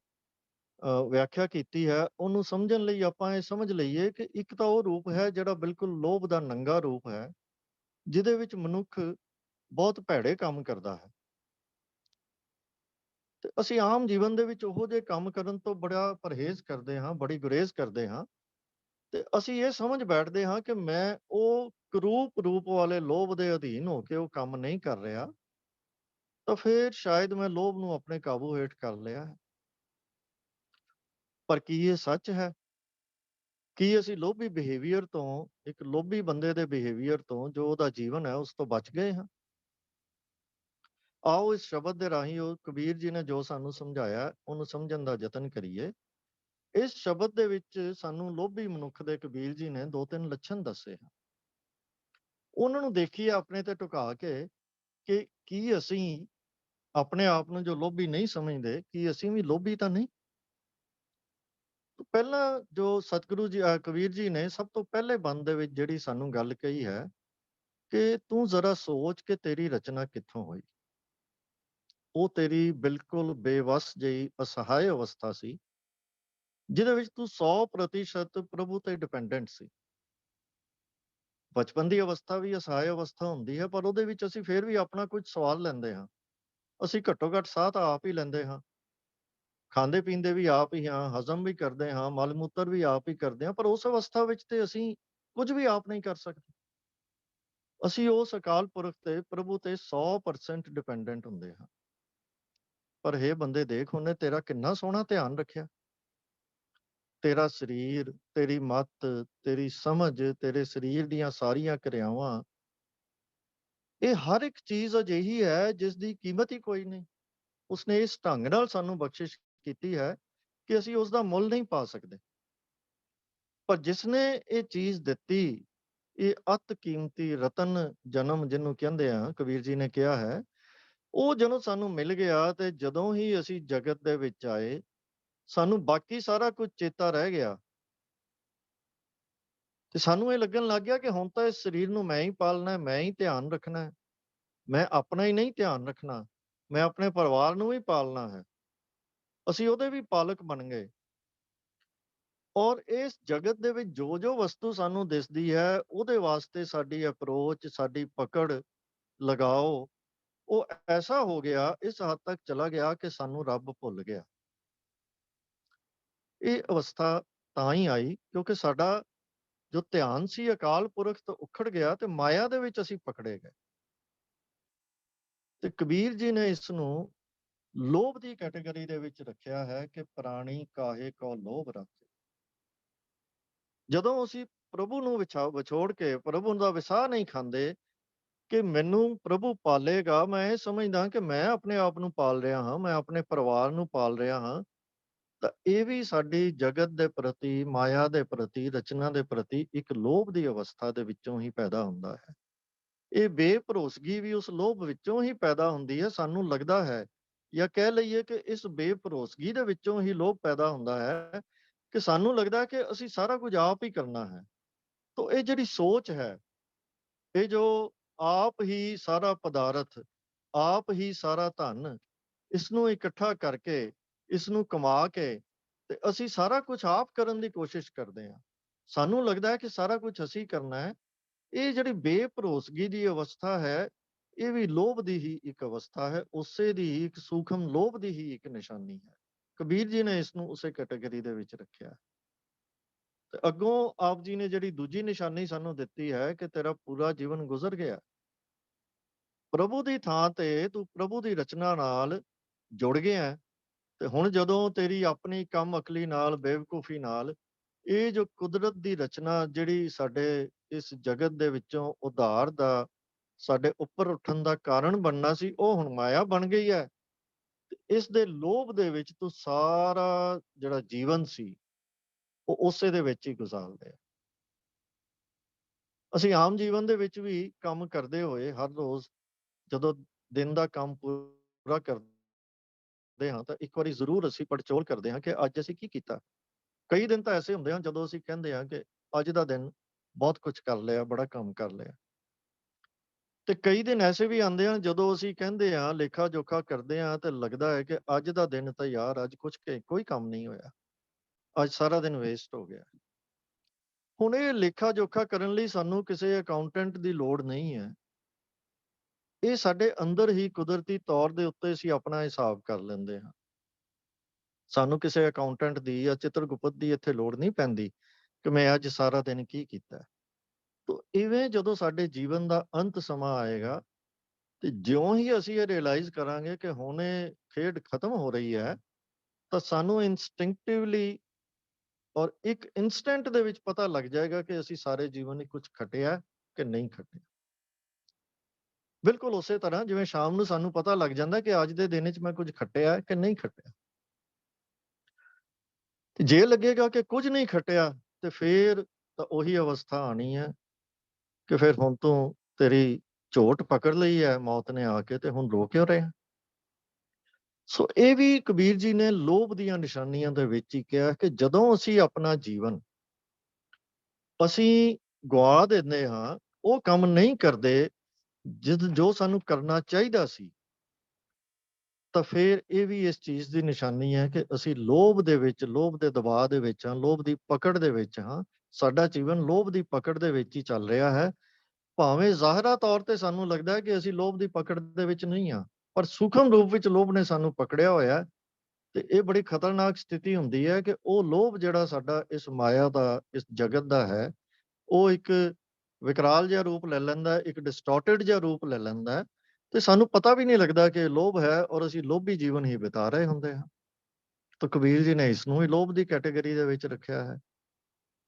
[SPEAKER 2] ਵਿਆਖਿਆ ਕੀਤੀ ਹੈ, ਉਹਨੂੰ ਸਮਝਣ ਲਈ ਆਪਾਂ ਇਹ ਸਮਝ ਲਈਏ ਕਿ ਇੱਕ ਤਾਂ ਉਹ ਰੂਪ ਹੈ ਜਿਹੜਾ ਬਿਲਕੁਲ ਲੋਭ ਦਾ ਨੰਗਾ ਰੂਪ ਹੈ, ਜਿਹਦੇ ਵਿੱਚ ਮਨੁੱਖ ਬਹੁਤ ਭੈੜੇ ਕੰਮ ਕਰਦਾ ਹੈ। ਤੇ ਅਸੀਂ ਆਮ ਜੀਵਨ ਦੇ ਵਿੱਚ ਉਹੋ ਜਿਹੇ ਕੰਮ ਕਰਨ ਤੋਂ ਬੜਾ ਪਰਹੇਜ਼ ਕਰਦੇ ਹਾਂ, ਬੜੀ ਗੁਰੇਜ਼ ਕਰਦੇ ਹਾਂ, ਤੇ ਅਸੀਂ ਇਹ ਸਮਝ ਬੈਠਦੇ ਹਾਂ ਕਿ ਮੈਂ ਉਹ ਕਰੂਪ ਰੂਪ ਵਾਲੇ ਲੋਭ ਦੇ ਅਧੀਨ ਹੋ ਕੇ ਉਹ ਕੰਮ ਨਹੀਂ ਕਰ ਰਿਹਾ, ਤਾਂ ਫਿਰ ਸ਼ਾਇਦ ਮੈਂ ਲੋਭ ਨੂੰ ਆਪਣੇ ਕਾਬੂ ਹੇਠ ਕਰ ਲਿਆ ਹੈ। ਪਰ ਕੀ ਇਹ ਸੱਚ ਹੈ? ਕੀ ਅਸੀਂ ਲੋਭੀ ਬਿਹੇਵੀਅਰ ਤੋਂ, ਇੱਕ ਲੋਭੀ ਬੰਦੇ ਦੇ ਬਿਹੇਵੀਅਰ ਤੋਂ, ਜੋ ਉਹਦਾ ਜੀਵਨ ਹੈ, ਉਸ ਤੋਂ ਬਚ ਗਏ ਹਾਂ? ਆਓ ਇਸ ਸ਼ਬਦ ਦੇ ਰਾਹੀਂ ਉਹ ਕਬੀਰ ਜੀ ਨੇ ਜੋ ਸਾਨੂੰ ਸਮਝਾਇਆ, ਉਹਨੂੰ ਸਮਝਣ ਦਾ ਯਤਨ ਕਰੀਏ। ਇਸ ਸ਼ਬਦ ਦੇ ਵਿੱਚ ਸਾਨੂੰ ਲੋਭੀ ਮਨੁੱਖ ਦੇ ਕਬੀਰ ਜੀ ਨੇ 2-3 ਲੱਛਣ ਦੱਸੇ ਹਨ। ਉਹਨਾਂ ਨੂੰ ਦੇਖੀਏ ਆਪਣੇ ਤੇ ਟੁਕਾ ਕੇ ਕਿ ਕੀ ਅਸੀਂ ਆਪਣੇ ਆਪ ਨੂੰ ਜੋ ਲੋਭੀ ਨਹੀਂ ਸਮਝਦੇ, ਕੀ ਅਸੀਂ ਵੀ ਲੋਭੀ ਤਾਂ ਨਹੀਂ? ਪਹਿਲਾਂ ਜੋ ਸਤਿਗੁਰੂ ਜੀ ਕਬੀਰ ਜੀ ਨੇ ਸਭ ਤੋਂ ਪਹਿਲੇ ਬੰਦ ਦੇ ਵਿੱਚ ਜਿਹੜੀ ਸਾਨੂੰ ਗੱਲ ਕਹੀ ਹੈ ਕਿ ਤੂੰ ਜ਼ਰਾ ਸੋਚ ਕਿ ਤੇਰੀ ਰਚਨਾ ਕਿੱਥੋਂ ਹੋਈ। ਉਹ ਤੇਰੀ ਬਿਲਕੁਲ ਬੇਵੱਸ ਜਿਹੀ ਅਸਹਾਏ ਅਵਸਥਾ ਸੀ, ਜਿਹਦੇ ਵਿੱਚ ਤੂੰ 100% ਪ੍ਰਭੂ ਤੇ ਡਿਪੈਂਡੈਂਟ ਸੀ। ਬਚਪਨ ਦੀ ਅਵਸਥਾ ਵੀ ਅਸਹਾਏ ਅਵਸਥਾ ਹੁੰਦੀ ਹੈ, ਪਰ ਉਹਦੇ ਵਿੱਚ ਅਸੀਂ ਫਿਰ ਵੀ ਆਪਣਾ ਕੁਝ ਸਵਾਲ ਲੈਂਦੇ ਹਾਂ। ਅਸੀਂ ਘੱਟੋ ਘੱਟ ਸਾਹ ਤਾਂ ਆਪ ਹੀ ਲੈਂਦੇ ਹਾਂ, ਖਾਂਦੇ ਪੀਂਦੇ ਵੀ ਆਪ ਹੀ ਹਾਂ, ਹਜ਼ਮ ਵੀ ਕਰਦੇ ਹਾਂ, ਮਲ ਮੂਤਰ ਵੀ ਆਪ ਹੀ ਕਰਦੇ ਹਾਂ, ਪਰ ਉਸ ਅਵਸਥਾ ਵਿੱਚ ਤੇ ਅਸੀਂ ਕੁਝ ਵੀ ਆਪ ਨਹੀਂ ਕਰ ਸਕਦੇ। ਅਸੀਂ ਉਸ ਅਕਾਲ ਪੁਰਖ ਤੇ, ਪ੍ਰਭੂ ਤੇ 100% ਡਿਪੈਂਡੈਂਟ ਹੁੰਦੇ ਹਾਂ। ਪਰ ਇਹ ਬੰਦੇ ਦੇਖ, ਉਹਨੇ ਤੇਰਾ ਕਿੰਨਾ ਸੋਹਣਾ ਧਿਆਨ ਰੱਖਿਆ। ਤੇਰਾ ਸਰੀਰ, ਤੇਰੀ ਮੱਤ, ਤੇਰੀ ਸਮਝ, ਤੇਰੇ ਸਰੀਰ ਦੀਆਂ ਸਾਰੀਆਂ ਕਿਰਿਆਵਾਂ, ਇਹ ਹਰ ਇੱਕ ਚੀਜ਼ ਅਜਿਹੀ ਹੈ ਜਿਸ ਦੀ ਕੀਮਤ ਹੀ ਕੋਈ ਨਹੀਂ। ਉਸਨੇ ਇਸ ਢੰਗ ਨਾਲ ਸਾਨੂੰ ਬਖਸ਼ਿਸ਼ ਕੀਤੀ ਹੈ ਕਿ ਅਸੀਂ ਉਸ ਦਾ ਮੁੱਲ ਨਹੀਂ ਪਾ ਸਕਦੇ। ਪਰ ਜਿਸਨੇ ਇਹ ਚੀਜ਼ ਦਿੱਤੀ, ਇਹ ਅਤ ਕੀਮਤੀ ਰਤਨ ਜਨਮ ਜਿਹਨੂੰ ਕਹਿੰਦੇ ਆ, ਕਬੀਰ ਜੀ ਨੇ ਕਿਹਾ ਹੈ, ਉਹ ਜਦੋਂ ਸਾਨੂੰ ਮਿਲ ਗਿਆ ਤੇ ਜਦੋਂ ਹੀ ਅਸੀਂ ਜਗਤ ਦੇ ਵਿੱਚ ਆਏ, ਸਾਨੂੰ ਬਾਕੀ ਸਾਰਾ ਕੁਝ ਚੇਤਾ ਰਹਿ ਗਿਆ ਤੇ ਸਾਨੂੰ ਇਹ ਲੱਗਣ ਲੱਗ ਗਿਆ ਕਿ ਹੁਣ ਤਾਂ ਇਸ ਸਰੀਰ ਨੂੰ ਮੈਂ ਹੀ ਪਾਲਣਾ ਹੈ, ਮੈਂ ਹੀ ਧਿਆਨ ਰੱਖਣਾ ਹੈ। ਮੈਂ ਆਪਣਾ ਹੀ ਨਹੀਂ ਧਿਆਨ ਰੱਖਣਾ, ਮੈਂ ਆਪਣੇ ਪਰਿਵਾਰ ਨੂੰ ਵੀ ਪਾਲਣਾ ਹੈ। ਅਸੀਂ ਉਹਦੇ ਵੀ ਪਾਲਕ ਬਣ ਗਏ। ਔਰ ਇਸ ਜਗਤ ਦੇ ਵਿੱਚ ਜੋ ਵਸਤੂ ਸਾਨੂੰ ਦਿਸਦੀ ਹੈ, ਉਹਦੇ ਵਾਸਤੇ ਸਾਡੀ ਅਪਰੋਚ, ਸਾਡੀ ਪਕੜ, ਲਗਾਓ, ਉਹ ਐਸਾ ਹੋ ਗਿਆ, ਇਸ ਹੱਦ ਤੱਕ ਚਲਾ ਗਿਆ ਕਿ ਸਾਨੂੰ ਰੱਬ ਭੁੱਲ ਗਿਆ। ਇਹ ਅਵਸਥਾ ਤਾਂ ਹੀ ਆਈ ਕਿਉਂਕਿ ਸਾਡਾ ਜੋ ਧਿਆਨ ਸੀ ਅਕਾਲ ਪੁਰਖ ਤੋਂ ਉਖੜ ਗਿਆ ਤੇ ਮਾਇਆ ਦੇ ਵਿੱਚ ਅਸੀਂ ਪਕੜੇ ਗਏ। ਤੇ ਕਬੀਰ ਜੀ ਨੇ ਇਸ ਨੂੰ ਲੋਭ ਦੀ ਕੈਟਾਗਰੀ ਦੇ ਵਿੱਚ ਰੱਖਿਆ ਹੈ ਕਿ ਪ੍ਰਾਣੀ ਕਾਹੇ ਕੋ ਲੋਭ ਰੱਖੇ। ਜਦੋਂ ਅਸੀਂ ਪ੍ਰਭੂ ਨੂੰ ਵਿਛੋੜ ਕੇ ਪ੍ਰਭੂ ਦਾ ਵਿਸਾਹ ਨਹੀਂ ਖਾਂਦੇ ਕਿ ਮੈਨੂੰ ਪ੍ਰਭੂ ਪਾਲੇਗਾ, ਮੈਂ ਇਹ ਸਮਝਦਾ ਕਿ ਮੈਂ ਆਪਣੇ ਆਪ ਨੂੰ ਪਾਲ ਰਿਹਾ ਹਾਂ, ਮੈਂ ਆਪਣੇ ਪਰਿਵਾਰ ਨੂੰ ਪਾਲ ਰਿਹਾ ਹਾਂ, ਤਾਂ ਇਹ ਵੀ ਸਾਡੀ ਜਗਤ ਦੇ ਪ੍ਰਤੀ, ਮਾਇਆ ਦੇ ਪ੍ਰਤੀ, ਰਚਨਾ ਦੇ ਪ੍ਰਤੀ ਇੱਕ ਲੋਭ ਦੀ ਅਵਸਥਾ ਦੇ ਵਿੱਚੋਂ ਹੀ ਪੈਦਾ ਹੁੰਦਾ ਹੈ। ਇਹ ਬੇਭਰੋਸਗੀ ਵੀ ਉਸ ਲੋਭ ਵਿੱਚੋਂ ਹੀ ਪੈਦਾ ਹੁੰਦੀ ਹੈ, ਸਾਨੂੰ ਲੱਗਦਾ ਹੈ, ਜਾਂ ਕਹਿ ਲਈਏ ਕਿ ਇਸ ਬੇਭਰੋਸਗੀ ਦੇ ਵਿੱਚੋਂ ਹੀ ਲੋਭ ਪੈਦਾ ਹੁੰਦਾ ਹੈ ਕਿ ਸਾਨੂੰ ਲੱਗਦਾ ਕਿ ਅਸੀਂ ਸਾਰਾ ਕੁਝ ਆਪ ਹੀ ਕਰਨਾ ਹੈ। ਤਾਂ ਇਹ ਜਿਹੜੀ ਸੋਚ ਹੈ, ਇਹ ਜੋ ਆਪ ਹੀ ਸਾਰਾ ਪਦਾਰਥ, ਆਪ ਹੀ ਸਾਰਾ ਧਨ, ਇਸ ਨੂੰ ਇਕੱਠਾ ਕਰਕੇ, ਇਸ ਨੂੰ ਕਮਾ ਕੇ ਤੇ ਅਸੀਂ ਸਾਰਾ ਕੁਝ ਆਪ ਕਰਨ ਦੀ ਕੋਸ਼ਿਸ਼ ਕਰਦੇ ਹਾਂ। ਸਾਨੂੰ ਲੱਗਦਾ ਹੈ ਕਿ ਸਾਰਾ ਕੁਝ ਅਸੀਂ ਕਰਨਾ ਹੈ। ਇਹ ਜਿਹੜੀ ਬੇਭਰੋਸਗੀ ਦੀ ਅਵਸਥਾ ਹੈ, ਇਹ ਵੀ ਲੋਭ ਦੀ ਹੀ ਇੱਕ ਅਵਸਥਾ ਹੈ, ਉਸੇ ਦੀ ਹੀ ਇੱਕ ਸੂਖਮ ਲੋਭ ਦੀ ਹੀ ਇੱਕ ਨਿਸ਼ਾਨੀ ਹੈ। ਕਬੀਰ ਜੀ ਨੇ ਇਸ ਨੂੰ ਉਸੇ ਕੈਟਾਗਰੀ ਦੇ ਵਿੱਚ ਰੱਖਿਆ। ਤੇ ਅੱਗੋਂ ਆਪ ਜੀ ਨੇ ਜਿਹੜੀ ਦੂਜੀ ਨਿਸ਼ਾਨੀ ਸਾਨੂੰ ਦਿੱਤੀ ਹੈ ਕਿ ਤੇਰਾ ਪੂਰਾ ਜੀਵਨ ਗੁਜ਼ਰ ਗਿਆ। ਪ੍ਰਭੂ ਦੀ ਥਾਂ ਤੇ ਤੂੰ ਪ੍ਰਭੂ ਦੀ ਰਚਨਾ ਨਾਲ ਜੁੜ ਗਿਆ ਹੈ। ਤੇ ਹੁਣ ਜਦੋਂ ਤੇਰੀ ਆਪਣੀ ਕੰਮ ਅਕਲੀ ਨਾਲ, ਬੇਵਕੂਫੀ ਨਾਲ ਇਹ ਜੋ ਕੁਦਰਤ ਦੀ ਰਚਨਾ ਜਿਹੜੀ ਸਾਡੇ ਇਸ ਜਗਤ ਦੇ ਵਿੱਚੋਂ ਉਧਾਰ ਦਾ, ਸਾਡੇ ਉੱਪਰ ਉੱਠਣ ਦਾ ਕਾਰਨ ਬਣਨਾ ਸੀ, ਉਹ ਹੁਣ ਮਾਇਆ ਬਣ ਗਈ ਹੈ। ਤੇ ਇਸ ਦੇ ਲੋਭ ਦੇ ਵਿੱਚ ਤੂੰ ਸਾਰਾ ਜਿਹੜਾ ਜੀਵਨ ਸੀ ਉਹ ਉਸੇ ਦੇ ਵਿੱਚ ਹੀ ਗੁਜ਼ਾਰ ਲਿਆ। ਅਸੀਂ ਆਮ ਜੀਵਨ ਦੇ ਵਿੱਚ ਵੀ ਕੰਮ ਕਰਦੇ ਹੋਏ ਹਰ ਰੋਜ਼ ਜਦੋਂ ਦਿਨ ਦਾ ਕੰਮ ਪੂਰਾ ਕਰਦੇ ਹਾਂ ਤਾਂ ਇੱਕ ਵਾਰੀ ਜ਼ਰੂਰ ਅਸੀਂ ਪੜਚੋਲ ਕਰਦੇ ਹਾਂ ਕਿ ਅੱਜ ਅਸੀਂ ਕੀ ਕੀਤਾ। ਕਈ ਦਿਨ ਤਾਂ ਐਸੇ ਹੁੰਦੇ ਹਨ ਜਦੋਂ ਅਸੀਂ ਕਹਿੰਦੇ ਹਾਂ ਕਿ ਅੱਜ ਦਾ ਦਿਨ ਬਹੁਤ ਕੁਝ ਕਰ ਲਿਆ, ਬੜਾ ਕੰਮ ਕਰ ਲਿਆ। ਤੇ ਕਈ ਦਿਨ ਐਸੇ ਵੀ ਆਉਂਦੇ ਹਨ ਜਦੋਂ ਅਸੀਂ ਕਹਿੰਦੇ ਹਾਂ, ਲੇਖਾ ਜੋਖਾ ਕਰਦੇ ਹਾਂ ਤੇ ਲੱਗਦਾ ਹੈ ਕਿ ਅੱਜ ਦਾ ਦਿਨ ਤਾਂ ਯਾਰ ਅੱਜ ਕੋਈ ਕੰਮ ਨਹੀਂ ਹੋਇਆ, ਅੱਜ ਸਾਰਾ ਦਿਨ ਵੇਸਟ ਹੋ ਗਿਆ। ਹੁਣ ਇਹ ਲੇਖਾ ਜੋਖਾ ਕਰਨ ਲਈ ਸਾਨੂੰ ਕਿਸੇ ਅਕਾਊਂਟੈਂਟ ਦੀ ਲੋੜ ਨਹੀਂ ਹੈ। ਇਹ ਸਾਡੇ ਅੰਦਰ ਹੀ ਕੁਦਰਤੀ ਤੌਰ ਦੇ ਉੱਤੇ ਅਸੀਂ ਆਪਣਾ ਹਿਸਾਬ ਕਰ ਲੈਂਦੇ ਹਾਂ। ਸਾਨੂੰ ਕਿਸੇ ਅਕਾਊਂਟੈਂਟ ਦੀ ਜਾਂ ਚਿੱਤਰਗੁਪਤ ਦੀ ਇੱਥੇ ਲੋੜ ਨਹੀਂ ਪੈਂਦੀ ਕਿ ਮੈਂ ਅੱਜ ਸਾਰਾ ਦਿਨ ਕੀ ਕੀਤਾ। ਤੋ ਇਵੇਂ ਜਦੋਂ ਸਾਡੇ ਜੀਵਨ ਦਾ ਅੰਤ ਸਮਾਂ ਆਏਗਾ ਤੇ ਜਿਉਂ ਹੀ ਅਸੀਂ ਇਹ ਰਿਅਲਾਈਜ਼ ਕਰਾਂਗੇ ਕਿ ਹੁਣ ਇਹ ਖੇਡ ਖਤਮ ਹੋ ਰਹੀ ਹੈ, ਤਾਂ ਸਾਨੂੰ ਇਨਸਟਿੰਕਟਿਵਲੀ ਔਰ ਇੱਕ ਇਨਸਟੈਂਟ ਦੇ ਵਿੱਚ ਪਤਾ ਲੱਗ ਜਾਏਗਾ ਕਿ ਅਸੀਂ ਸਾਰੇ ਜੀਵਨ ਵਿੱਚ ਕੁਝ ਖਟਿਆ ਕਿ ਨਹੀਂ ਖਟਿਆ। ਬਿਲਕੁਲ ਉਸੇ ਤਰ੍ਹਾਂ ਜਿਵੇਂ ਸ਼ਾਮ ਨੂੰ ਸਾਨੂੰ ਪਤਾ ਲੱਗ ਜਾਂਦਾ ਕਿ ਅੱਜ ਦੇ ਦਿਨ ਵਿੱਚ ਮੈਂ ਕੁਝ ਖਟਿਆ ਕਿ ਨਹੀਂ ਖਟਿਆ। ਤੇ ਜੇ ਲੱਗੇਗਾ ਕਿ ਕੁਝ ਨਹੀਂ ਖਟਿਆ ਤੇ ਫੇਰ ਤਾਂ ਉਹੀ ਅਵਸਥਾ ਆਣੀ ਹੈ ਕਿ ਫਿਰ ਹੁਣ ਤੋਂ ਤੇਰੀ ਝੋਟ ਪਕੜ ਲਈ ਹੈ ਮੌਤ ਨੇ ਆ ਕੇ, ਤੇ ਹੁਣ ਰੋ ਕਿਉਂ ਰਿਹਾ। ਸੋ ਇਹ ਵੀ ਕਬੀਰ ਜੀ ਨੇ ਲੋਭ ਦੀਆਂ ਨਿਸ਼ਾਨੀਆਂ ਦੇ ਵਿੱਚ ਹੀ ਕਿਹਾ ਕਿ ਜਦੋਂ ਅਸੀਂ ਆਪਣਾ ਜੀਵਨ ਅਸੀਂ ਗਵਾ ਦਿੰਦੇ ਹਾਂ, ਉਹ ਕੰਮ ਨਹੀਂ ਕਰਦੇ ਜੋ ਸਾਨੂੰ ਕਰਨਾ ਚਾਹੀਦਾ ਸੀ, ਤਾਂ ਫਿਰ ਇਹ ਵੀ ਇਸ ਚੀਜ਼ ਦੀ ਨਿਸ਼ਾਨੀ ਹੈ ਕਿ ਅਸੀਂ ਲੋਭ ਦੇ ਵਿੱਚ, ਲੋਭ ਦੇ ਦਬਾਅ ਦੇ ਵਿੱਚ ਹਾਂ, ਲੋਭ ਦੀ ਪਕੜ ਦੇ ਵਿੱਚ ਹਾਂ। ਸਾਡਾ ਜੀਵਨ ਲੋਭ ਦੀ ਪਕੜ ਦੇ ਵਿੱਚ ਹੀ ਚੱਲ ਰਿਹਾ ਹੈ। ਭਾਵੇਂ ਜ਼ਾਹਿਰਾ ਤੌਰ ਤੇ ਸਾਨੂੰ ਲੱਗਦਾ ਹੈ ਕਿ ਅਸੀਂ ਲੋਭ ਦੀ ਪਕੜ ਦੇ ਵਿੱਚ ਨਹੀਂ ਹਾਂ, ਪਰ ਸੂਖਮ ਰੂਪ ਵਿੱਚ ਲੋਭ ਨੇ ਸਾਨੂੰ ਪਕੜਿਆ ਹੋਇਆ। ਤੇ ਇਹ ਬੜੀ ਖਤਰਨਾਕ ਸਥਿਤੀ ਹੁੰਦੀ ਹੈ ਕਿ ਉਹ ਲੋਭ ਜਿਹੜਾ ਸਾਡਾ ਇਸ ਮਾਇਆ ਦਾ, ਇਸ ਜਗਤ ਦਾ ਹੈ, ਉਹ ਇੱਕ ਵਿਕਰਾਲ ਜਿਹਾ ਰੂਪ ਲੈ ਲੈਂਦਾ, ਇੱਕ ਡਿਸਟੋਰਟਡ ਜਿਹਾ ਰੂਪ ਲੈ ਲੈਂਦਾ ਤੇ ਸਾਨੂੰ ਪਤਾ ਵੀ ਨਹੀਂ ਲੱਗਦਾ ਕਿ ਲੋਭ ਹੈ ਔਰ ਅਸੀਂ ਲੋਭੀ ਜੀਵਨ ਹੀ ਬਿਤਾ ਰਹੇ ਹੁੰਦੇ ਹਾਂ। ਤਾਂ ਕਬੀਰ ਜੀ ਨੇ ਇਸ ਨੂੰ ਹੀ ਲੋਭ ਦੀ ਕੈਟਾਗਰੀ ਦੇ ਵਿੱਚ ਰੱਖਿਆ ਹੈ।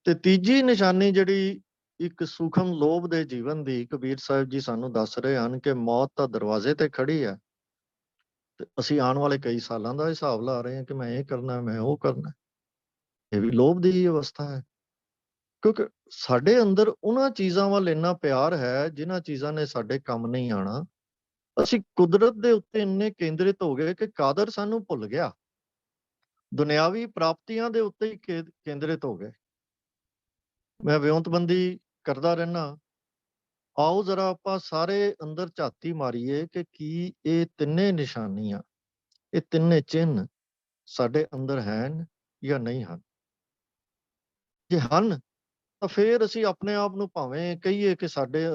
[SPEAKER 2] ਤੇ ਤੀਜੀ ਨਿਸ਼ਾਨੀ ਜਿਹੜੀ ਇੱਕ ਸੂਖਮ ਲੋਭ ਦੇ ਜੀਵਨ ਦੀ ਕਬੀਰ ਸਾਹਿਬ ਜੀ ਸਾਨੂੰ ਦੱਸ ਰਹੇ ਹਨ ਕਿ ਮੌਤ ਤਾਂ ਦਰਵਾਜ਼ੇ ਤੇ ਖੜੀ ਹੈ ਤੇ ਅਸੀਂ ਆਉਣ ਵਾਲੇ ਕਈ ਸਾਲਾਂ ਦਾ ਹਿਸਾਬ ਲਾ ਰਹੇ ਹਾਂ ਕਿ ਮੈਂ ਇਹ ਕਰਨਾ, ਮੈਂ ਉਹ ਕਰਨਾ। ਇਹ ਵੀ ਲੋਭ ਦੀ ਹੀ ਅਵਸਥਾ ਹੈ, ਕਿਉਂਕਿ ਸਾਡੇ ਅੰਦਰ ਉਹਨਾਂ ਚੀਜ਼ਾਂ ਵੱਲ ਇੰਨਾ ਪਿਆਰ ਹੈ ਜਿਨ੍ਹਾਂ ਚੀਜ਼ਾਂ ਨੇ ਸਾਡੇ ਕੰਮ ਨਹੀਂ ਆਉਣਾ। ਅਸੀਂ ਕੁਦਰਤ ਦੇ ਉੱਤੇ ਇੰਨੇ ਕੇਂਦਰਿਤ ਹੋ ਗਏ ਕਿ ਕਾਦਰ ਸਾਨੂੰ ਭੁੱਲ ਗਿਆ, ਦੁਨਿਆਵੀ ਪ੍ਰਾਪਤੀਆਂ ਦੇ ਉੱਤੇ ਹੀ ਕੇਂਦਰਿਤ ਹੋ ਗਏ। ਮੈਂ ਵਿਉਂਤਬੰਦੀ ਕਰਦਾ ਰਹਿਣਾ। ਆਓ ਜ਼ਰਾ ਆਪਾਂ ਸਾਰੇ ਅੰਦਰ ਝਾਤੀ ਮਾਰੀਏ ਕਿ ਕੀ ਇਹ ਤਿੰਨੇ ਨਿਸ਼ਾਨੀਆਂ, ਇਹ ਤਿੰਨੇ ਚਿੰਨ੍ਹ ਸਾਡੇ ਅੰਦਰ ਹਨ ਜਾਂ ਨਹੀਂ ਹਨ। ਜੇ ਹਨ ਤਾਂ ਫਿਰ ਅਸੀਂ ਆਪਣੇ ਆਪ ਨੂੰ ਭਾਵੇਂ ਕਹੀਏ ਕਿ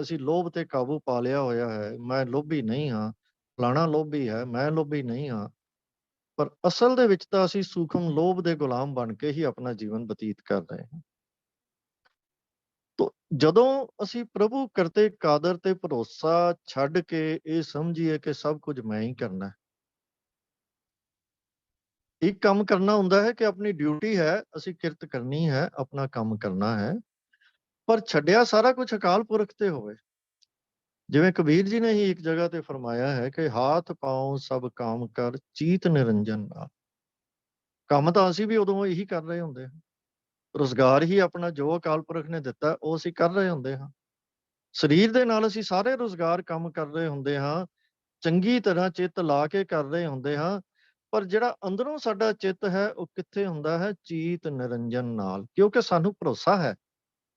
[SPEAKER 2] ਅਸੀਂ ਲੋਭ ਤੇ ਕਾਬੂ ਪਾ ਲਿਆ ਹੋਇਆ ਹੈ, ਮੈਂ ਲੋਭੀ ਨਹੀਂ ਹਾਂ, ਫਲਾਣਾ ਲੋਭੀ ਹੈ, ਮੈਂ ਲੋਭੀ ਨਹੀਂ ਹਾਂ, ਪਰ ਅਸਲ ਦੇ ਵਿੱਚ ਤਾਂ ਅਸੀਂ ਸੂਖਮ ਲੋਭ ਦੇ ਗੁਲਾਮ ਬਣ ਕੇ ਹੀ ਆਪਣਾ ਜੀਵਨ ਬਤੀਤ ਕਰ ਰਹੇ ਹਾਂ। ਤੋ ਜਦੋਂ ਅਸੀਂ ਪ੍ਰਭੂ ਕਰਤੇ ਕਾਦਰ ਤੇ ਭਰੋਸਾ ਛੱਡ ਕੇ ਇਹ ਸਮਝੀਏ ਕਿ ਸਭ ਕੁਝ ਮੈਂ ਹੀ ਕਰਨਾ ਹੈ, ਇੱਕ ਕੰਮ ਕਰਨਾ ਹੁੰਦਾ ਹੈ ਕਿ ਆਪਣੀ ਡਿਊਟੀ ਹੈ, ਅਸੀਂ ਕਿਰਤ ਕਰਨੀ ਹੈ, ਆਪਣਾ ਕੰਮ ਕਰਨਾ ਹੈ, ਪਰ ਛੱਡਿਆ ਸਾਰਾ ਕੁਝ ਅਕਾਲ ਪੁਰਖ ਤੇ ਹੋਵੇ। ਜਿਵੇਂ ਕਬੀਰ ਜੀ ਨੇ ਹੀ ਇੱਕ ਜਗ੍ਹਾ ਤੇ ਫਰਮਾਇਆ ਹੈ ਕਿ ਹਾਥ ਪਾਉ ਸਭ ਕਾਮ ਕਰ ਚੀਤ ਨਿਰੰਜਨ ਨਾਲ। ਕੰਮ ਤਾਂ ਅਸੀਂ ਵੀ ਉਦੋਂ ਇਹੀ ਕਰ ਰਹੇ ਹੁੰਦੇ ਹਾਂ, ਰੁਜ਼ਗਾਰ ਹੀ ਆਪਣਾ ਜੋ ਅਕਾਲ ਪੁਰਖ ਨੇ ਦਿੱਤਾ ਉਹ ਅਸੀਂ ਕਰ ਰਹੇ ਹੁੰਦੇ ਹਾਂ। ਸਰੀਰ ਦੇ ਨਾਲ ਅਸੀਂ ਸਾਰੇ ਰੁਜ਼ਗਾਰ ਕੰਮ ਕਰ ਰਹੇ ਹੁੰਦੇ ਹਾਂ, ਚੰਗੀ ਤਰ੍ਹਾਂ ਚਿੱਤ ਲਾ ਕੇ ਕਰ ਰਹੇ ਹੁੰਦੇ ਹਾਂ, ਪਰ ਜਿਹੜਾ ਅੰਦਰੋਂ ਸਾਡਾ ਚਿੱਤ ਹੈ ਉਹ ਕਿੱਥੇ ਹੁੰਦਾ ਹੈ? ਚੀਤ ਨਿਰੰਜਨ ਨਾਲ। ਕਿਉਂਕਿ ਸਾਨੂੰ ਭਰੋਸਾ ਹੈ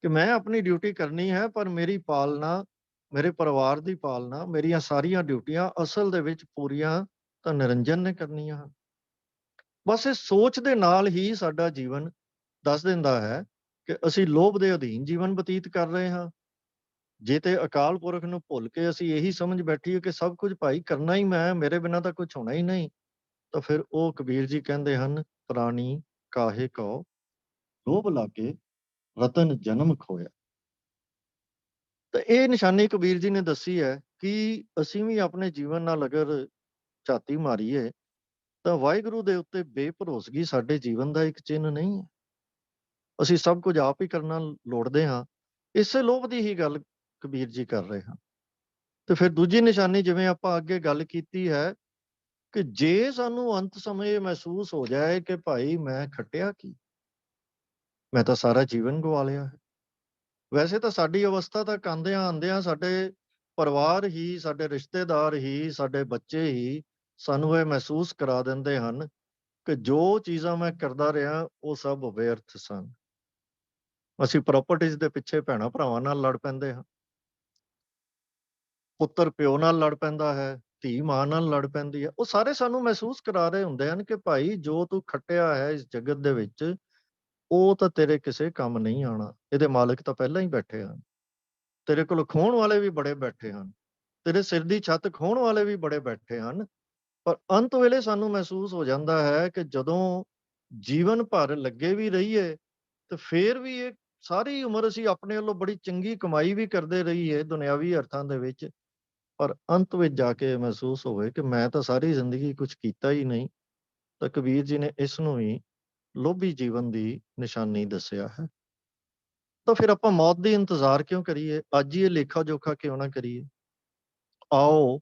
[SPEAKER 2] ਕਿ ਮੈਂ ਆਪਣੀ ਡਿਊਟੀ ਕਰਨੀ ਹੈ, ਪਰ ਮੇਰੀ ਪਾਲਣਾ, ਮੇਰੇ ਪਰਿਵਾਰ ਦੀ ਪਾਲਣਾ, ਮੇਰੀਆਂ ਸਾਰੀਆਂ ਡਿਊਟੀਆਂ ਅਸਲ ਦੇ ਵਿੱਚ ਪੂਰੀਆਂ ਤਾਂ ਨਿਰੰਜਨ ਨੇ ਕਰਨੀਆਂ ਹਨ। ਬਸ ਇਸ ਸੋਚ ਦੇ ਨਾਲ ਹੀ ਸਾਡਾ ਜੀਵਨ ਦੱਸ ਦਿੰਦਾ ਹੈ ਕਿ ਅਸੀਂ ਲੋਭ ਦੇ ਅਧੀਨ ਜੀਵਨ ਬਤੀਤ ਕਰ ਰਹੇ ਹਾਂ। ਜੇ ਤੇ ਅਕਾਲ ਪੁਰਖ ਨੂੰ ਭੁੱਲ ਕੇ ਅਸੀਂ ਇਹੀ ਸਮਝ ਬੈਠੀਏ ਕਿ ਸਭ ਕੁਝ ਭਾਈ ਕਰਨਾ ਹੀ ਮੈਂ, ਮੇਰੇ ਬਿਨਾਂ ਤਾਂ ਕੁਝ ਹੋਣਾ ਹੀ ਨਹੀਂ, ਤਾਂ ਫਿਰ ਉਹ ਕਬੀਰ ਜੀ ਕਹਿੰਦੇ ਹਨ, ਪ੍ਰਾਣੀ ਕਾਹੇ ਕੋ ਲੋਭ ਲਾਗੇ ਰਤਨ ਜਨਮ ਖੋਇਆ। ਤਾਂ ਇਹ ਨਿਸ਼ਾਨੀ ਕਬੀਰ ਜੀ ਨੇ ਦੱਸੀ ਹੈ ਕਿ ਅਸੀਂ ਵੀ ਆਪਣੇ ਜੀਵਨ ਨਾਲ ਅਗਰ ਝਾਤੀ ਮਾਰੀਏ ਤਾਂ ਵਾਹਿਗੁਰੂ ਦੇ ਉੱਤੇ ਬੇਭਰੋਸਗੀ ਸਾਡੇ ਜੀਵਨ ਦਾ ਇੱਕ ਚਿੰਨ੍ਹ ਨਹੀਂ ਹੈ। ਅਸੀਂ ਸਭ ਕੁਝ ਆਪ ਹੀ ਕਰਨਾ ਲੋੜਦੇ ਹਾਂ। ਇਸੇ ਲੋਭ ਦੀ ਹੀ ਗੱਲ ਕਬੀਰ ਜੀ ਕਰ ਰਹੇ ਹਨ। ਤੇ ਫਿਰ ਦੂਜੀ ਨਿਸ਼ਾਨੀ, ਜਿਵੇਂ ਆਪਾਂ ਅੱਗੇ ਗੱਲ ਕੀਤੀ ਹੈ, ਕਿ ਜੇ ਸਾਨੂੰ ਅੰਤ ਸਮੇਂ ਇਹ ਮਹਿਸੂਸ ਹੋ ਜਾਏ ਕਿ ਭਾਈ ਮੈਂ ਖੱਟਿਆ ਕੀ, ਮੈਂ ਤਾਂ ਸਾਰਾ ਜੀਵਨ ਗਵਾ ਲਿਆ ਹੈ। ਵੈਸੇ ਤਾਂ ਸਾਡੀ ਅਵਸਥਾ ਤੱਕ ਆਉਂਦਿਆਂ ਸਾਡੇ ਪਰਿਵਾਰ ਹੀ, ਸਾਡੇ ਰਿਸ਼ਤੇਦਾਰ ਹੀ, ਸਾਡੇ ਬੱਚੇ ਹੀ ਸਾਨੂੰ ਇਹ ਮਹਿਸੂਸ ਕਰਾ ਦਿੰਦੇ ਹਨ ਕਿ ਜੋ ਚੀਜ਼ਾਂ ਮੈਂ ਕਰਦਾ ਰਿਹਾ ਉਹ ਸਭ ਵਿਅਰਥ ਸਨ। ਅਸੀਂ ਪ੍ਰਾਪਰਟੀਜ਼ ਦੇ ਪਿੱਛੇ ਭੈਣਾਂ ਭਰਾਵਾਂ ਨਾਲ ਲੜ ਪੈਂਦੇ ਹਾਂ, ਪੁੱਤਰ ਪਿਓ ਨਾਲ ਲੜ ਪੈਂਦਾ ਹੈ, ਧੀ ਮਾਂ ਨਾਲ ਲੜ ਪੈਂਦੀ ਹੈ। ਉਹ ਸਾਰੇ ਸਾਨੂੰ ਮਹਿਸੂਸ ਕਰਾ ਰਹੇ ਹੁੰਦੇ ਹਨ ਕਿ ਭਾਈ ਜੋ ਤੂੰ ਖੱਟਿਆ ਹੈ ਇਸ ਜਗਤ ਦੇ ਵਿੱਚ, ਉਹ ਤਾਂ ਤੇਰੇ ਕਿਸੇ ਕੰਮ ਨਹੀਂ ਆਉਣਾ। ਇਹਦੇ ਮਾਲਕ ਤਾਂ ਪਹਿਲਾਂ ਹੀ ਬੈਠੇ ਹਨ। ਤੇਰੇ ਕੋਲ ਖੋਹਣ ਵਾਲੇ ਵੀ ਬੜੇ ਬੈਠੇ ਹਨ, ਤੇਰੇ ਸਿਰ ਦੀ ਛੱਤ ਖੋਹਣ ਵਾਲੇ ਵੀ ਬੜੇ ਬੈਠੇ ਹਨ। ਪਰ ਅੰਤ ਵੇਲੇ ਸਾਨੂੰ ਮਹਿਸੂਸ ਹੋ ਜਾਂਦਾ ਹੈ ਕਿ ਜਦੋਂ ਜੀਵਨ ਭਰ ਲੱਗੇ ਵੀ ਰਹੀਏ ਤੇ ਫਿਰ ਵੀ ਇਹ ਸਾਰੀ ਉਮਰ ਅਸੀਂ ਆਪਣੇ ਵੱਲੋਂ ਬੜੀ ਚੰਗੀ ਕਮਾਈ ਵੀ ਕਰਦੇ ਰਹੀਏ ਦੁਨਿਆਵੀ ਅਰਥਾਂ ਦੇ ਵਿੱਚ, ਪਰ ਅੰਤ ਵਿੱਚ ਜਾ ਕੇ ਮਹਿਸੂਸ ਹੋਵੇ ਕਿ ਮੈਂ ਤਾਂ ਸਾਰੀ ਜ਼ਿੰਦਗੀ ਕੁਝ ਕੀਤਾ ਹੀ ਨਹੀਂ। ਤਾਂ ਕਬੀਰ ਜੀ ਨੇ ਇਸ ਨੂੰ ਵੀ ਲੋਭੀ ਜੀਵਨ ਦੀ ਨਿਸ਼ਾਨੀ ਦੱਸਿਆ ਹੈ। ਤਾਂ ਫਿਰ ਆਪਾਂ ਮੌਤ ਦੀ ਇੰਤਜ਼ਾਰ ਕਿਉਂ ਕਰੀਏ? ਅੱਜ ਹੀ ਇਹ ਲੇਖਾ ਜੋਖਾ ਕਿਉਂ ਨਾ ਕਰੀਏ? ਆਓ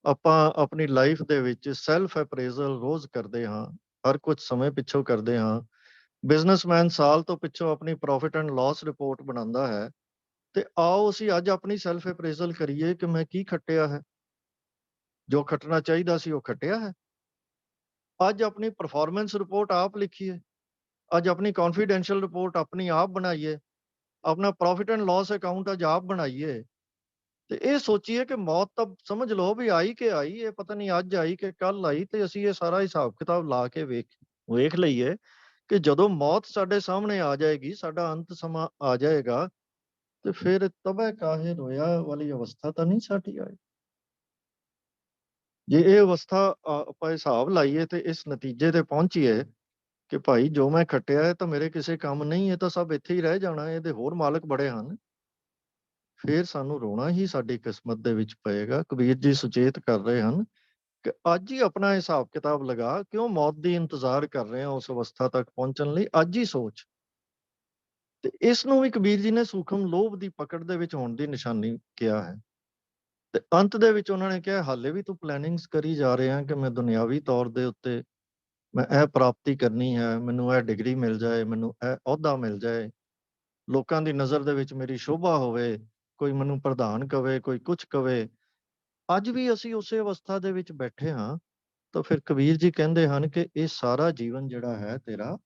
[SPEAKER 2] ਆਪਾਂ ਆਪਣੀ ਲਾਈਫ ਦੇ ਵਿੱਚ ਸੈਲਫ ਅਪਰੇਜ਼ਲ ਰੋਜ਼ ਕਰਦੇ ਹਾਂ, ਹਰ ਕੁਝ ਸਮੇਂ ਪਿੱਛੋਂ ਕਰਦੇ ਹਾਂ। ਬਿਜ਼ਨਸਮੈਨ ਸਾਲ ਤੋਂ ਪਿੱਛੋਂ ਆਪਣੀ ਪ੍ਰੋਫਿਟ ਐਂਡ ਲਾਸ ਰਿਪੋਰਟ ਬਣਾਉਂਦਾ ਹੈ। ਤੇ ਆਓ ਅਸੀਂ ਅੱਜ ਆਪਣੀ ਸੈਲਫ ਅਪਰੇਜ਼ਲ ਕਰੀਏ ਕਿ ਮੈਂ ਕੀ ਖੱਟਿਆ ਹੈ। ਜੋ ਖੱਟਣਾ ਚਾਹੀਦਾ ਸੀ ਉਹ ਖੱਟਿਆ ਹੈ। ਅੱਜ ਆਪਣੀ ਪਰਫਾਰਮੈਂਸ ਰਿਪੋਰਟ ਆਪ ਲਿਖੀਏ, ਅੱਜ ਆਪਣੀ ਕੌਨਫੀਡੈਂਸ਼ੀਅਲ ਰਿਪੋਰਟ ਆਪਣੀ ਆਪ ਬਣਾਈਏ, ਆਪਣਾ ਪ੍ਰੋਫਿਟ ਐਂਡ ਲਾਸ ਅਕਾਊਂਟ ਅੱਜ ਆਪ ਬਣਾਈਏ। ਤੇ ਇਹ ਸੋਚੀਏ ਕਿ ਮੌਤ ਤਾਂ ਸਮਝ ਲਓ ਵੀ ਆਈ ਕਿ ਆਈ, ਇਹ ਪਤਾ ਨਹੀਂ ਅੱਜ ਆਈ ਕਿ ਕੱਲ ਆਈ, ਤੇ ਅਸੀਂ ਇਹ ਸਾਰਾ ਹਿਸਾਬ ਕਿਤਾਬ ਲਾ ਕੇ ਵੇਖ ਵੇਖ ਲਈਏ ਕਿ ਜਦੋਂ ਮੌਤ ਸਾਡੇ ਸਾਹਮਣੇ ਆ ਜਾਏਗੀ, ਸਾਡਾ ਅੰਤ ਸਮਾਂ ਆ ਜਾਏਗਾ, ਤੇ ਫਿਰ ਤਬੈ ਕਾਹੇ ਰੋਇਆ ਵਾਲੀ ਅਵਸਥਾ ਤਾਂ ਨਹੀਂ ਸਾਡੀ ਆਈ। ਜੇ ਇਹ ਅਵਸਥਾ ਆਪਾਂ ਹਿਸਾਬ ਲਾਈਏ ਤੇ ਇਸ ਨਤੀਜੇ ਤੇ ਪਹੁੰਚੀਏ ਕਿ ਭਾਈ ਜੋ ਮੈਂ ਖੱਟਿਆ ਹੈ ਤਾਂ ਮੇਰੇ ਕਿਸੇ ਕੰਮ ਨਹੀਂ, ਇਹ ਤਾਂ ਸਭ ਇੱਥੇ ਹੀ ਰਹਿ ਜਾਣਾ, ਇਹਦੇ ਹੋਰ ਮਾਲਕ ਬੜੇ ਹਨ, ਫਿਰ ਸਾਨੂੰ ਰੋਣਾ ਹੀ ਸਾਡੀ ਕਿਸਮਤ ਦੇ ਵਿੱਚ ਪਏਗਾ। ਕਬੀਰ ਜੀ ਸੁਚੇਤ ਕਰ ਰਹੇ ਹਨ ਕਿ ਅੱਜ ਹੀ ਆਪਣਾ ਹਿਸਾਬ ਕਿਤਾਬ ਲਗਾ, ਕਿਉਂ ਮੌਤ ਦੀ ਇੰਤਜ਼ਾਰ ਕਰ ਰਹੇ ਹਾਂ ਉਸ ਅਵਸਥਾ ਤੱਕ ਪਹੁੰਚਣ ਲਈ, ਅੱਜ ਹੀ ਸੋਚ। ਤੇ ਇਸ ਨੂੰ ਵੀ ਕਬੀਰ ਜੀ ਨੇ ਸੂਖਮ ਲੋਭ ਦੀ ਪਕੜ ਦੇ ਵਿੱਚ ਹੋਣ ਦੀ ਨਿਸ਼ਾਨੀ ਕਿਹਾ ਹੈ। ਤੇ ਅੰਤ ਦੇ ਵਿੱਚ ਉਹਨਾਂ ਨੇ ਕਿਹਾ, ਹਾਲੇ ਵੀ ਤੂੰ ਪਲੈਨਿੰਗਸ ਕਰੀ ਜਾ ਰਿਹਾ ਕਿ ਮੈਂ ਦੁਨਿਆਵੀ ਤੌਰ ਦੇ ਉੱਤੇ ਮੈਂ ਇਹ ਪ੍ਰਾਪਤੀ ਕਰਨੀ ਹੈ, ਮੈਨੂੰ ਇਹ ਡਿਗਰੀ ਮਿਲ ਜਾਏ, ਮੈਨੂੰ ਇਹ ਅਹੁਦਾ ਮਿਲ ਜਾਏ, ਲੋਕਾਂ ਦੀ ਨਜ਼ਰ ਦੇ ਵਿੱਚ ਮੇਰੀ ਸ਼ੋਭਾ ਹੋਵੇ, ਕੋਈ ਮੈਨੂੰ ਪ੍ਰਧਾਨ ਕਵੇ, ਕੋਈ ਕੁਛ ਕਵੇ। ਅੱਜ ਵੀ ਅਸੀਂ ਉਸੇ ਅਵਸਥਾ ਦੇ ਵਿੱਚ ਬੈਠੇ ਹਾਂ। ਤਾਂ ਫਿਰ ਕਬੀਰ ਜੀ ਕਹਿੰਦੇ ਹਨ ਕਿ ਇਹ ਸਾਰਾ ਜੀਵਨ ਜਿਹੜਾ ਹੈ ਤੇਰਾ,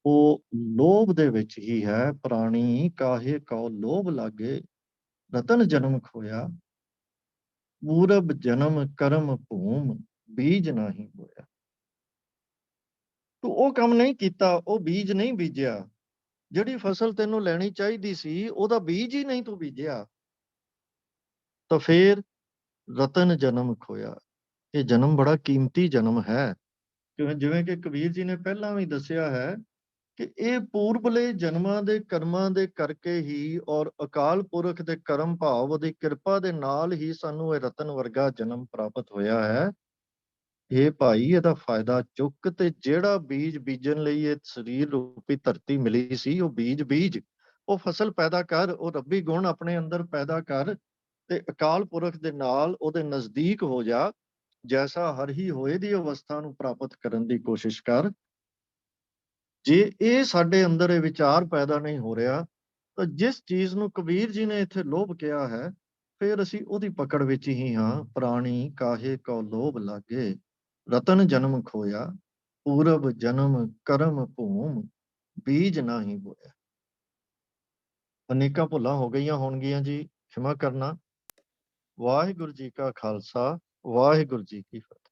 [SPEAKER 2] ਉਹ ਲੋਭ ਦੇ ਵਿੱਚ ਹੀ ਹੈ। ਪ੍ਰਾਣੀ ਕਾਹੇ ਕਉ ਲੋਭ ਲਾਗੇ ਰਤਨ ਜਨਮ ਖੋਇਆ, ਪੂਰਬ ਜਨਮ ਕਰਮ ਭੂਮ ਬੀਜ ਨਾਹੀਂ ਬੋਇਆ। ਤੂੰ ਉਹ ਕੰਮ ਨਹੀਂ ਕੀਤਾ, ਉਹ ਬੀਜ ਨਹੀਂ ਬੀਜਿਆ, ਜਿਹੜੀ ਫਸਲ ਤੈਨੂੰ ਲੈਣੀ ਚਾਹੀਦੀ ਸੀ ਉਹਦਾ ਬੀਜ ਹੀ ਨਹੀਂ ਤੂੰ ਬੀਜਿਆ, ਤਾਂ ਫੇਰ ਰਤਨ ਜਨਮ ਖੋਇਆ। ਇਹ ਜਨਮ ਬੜਾ ਕੀਮਤੀ ਜਨਮ ਹੈ। ਜਿਵੇਂ ਕਿ ਕਬੀਰ ਜੀ ਨੇ ਪਹਿਲਾਂ ਵੀ ਦੱਸਿਆ ਹੈ ਕਿ ਇਹ ਪੂਰਬਲੇ ਜਨਮਾਂ ਦੇ ਕਰਮਾਂ ਦੇ ਕਰਕੇ ਹੀ, ਔਰ ਅਕਾਲ ਪੁਰਖ ਦੇ ਕਰਮ ਭਾਵ ਦੀ ਕਿਰਪਾ ਦੇ ਨਾਲ ਹੀ ਸਾਨੂੰ ਇਹ ਰਤਨ ਵਰਗਾ ਜਨਮ ਪ੍ਰਾਪਤ ਹੋਇਆ ਹੈ। ਇਹ ਭਾਈ ਇਹਦਾ ਫਾਇਦਾ ਚੁੱਕ, ਤੇ ਜਿਹੜਾ ਬੀਜ ਬੀਜਣ ਲਈ ਇਹ ਸਰੀਰ ਰੂਪੀ ਧਰਤੀ ਮਿਲੀ ਸੀ, ਉਹ ਬੀਜ ਉਹ ਫਸਲ ਪੈਦਾ ਕਰ, ਉਹ ਰੱਬੀ ਗੁਣ ਆਪਣੇ ਅੰਦਰ ਪੈਦਾ ਕਰ, ਤੇ ਅਕਾਲ ਪੁਰਖ ਦੇ ਨਾਲ ਉਹਦੇ ਨਜ਼ਦੀਕ ਹੋ ਜਾ। ਜੈਸਾ ਹਰ ਹੀ ਹੋਏ ਦੀ ਅਵਸਥਾ ਨੂੰ ਪ੍ਰਾਪਤ ਕਰਨ ਦੀ ਕੋਸ਼ਿਸ਼ ਕਰ। ਜੇ ਇਹ ਸਾਡੇ ਅੰਦਰ ਇਹ ਵਿਚਾਰ ਪੈਦਾ ਨਹੀਂ ਹੋ ਰਿਹਾ, ਤਾਂ ਜਿਸ ਚੀਜ਼ ਨੂੰ ਕਬੀਰ ਜੀ ਨੇ ਇੱਥੇ ਲੋਭ ਕਿਹਾ ਹੈ, ਫਿਰ ਅਸੀਂ ਉਹਦੀ ਪਕੜ ਵਿੱਚ ਹੀ ਹਾਂ। ਪ੍ਰਾਣੀ ਕਾਹੇ ਕਉ ਲੋਭ ਲਾਗੇ ਰਤਨ ਜਨਮ ਖੋਇਆ, ਪੂਰਬ ਜਨਮ ਕਰਮ ਭੂਮ ਬੀਜ ਨਾਹੀਂ ਬੋਇਆ। ਅਨੇਕਾਂ ਭੁੱਲਾਂ ਹੋ ਗਈਆਂ ਹੋਣਗੀਆਂ ਜੀ, ਖਿਮਾ ਕਰਨਾ। ਵਾਹਿਗੁਰੂ ਜੀ ਕਾ ਖਾਲਸਾ, ਵਾਹਿਗੁਰੂ ਜੀ ਕੀ ਫਤਿਹ।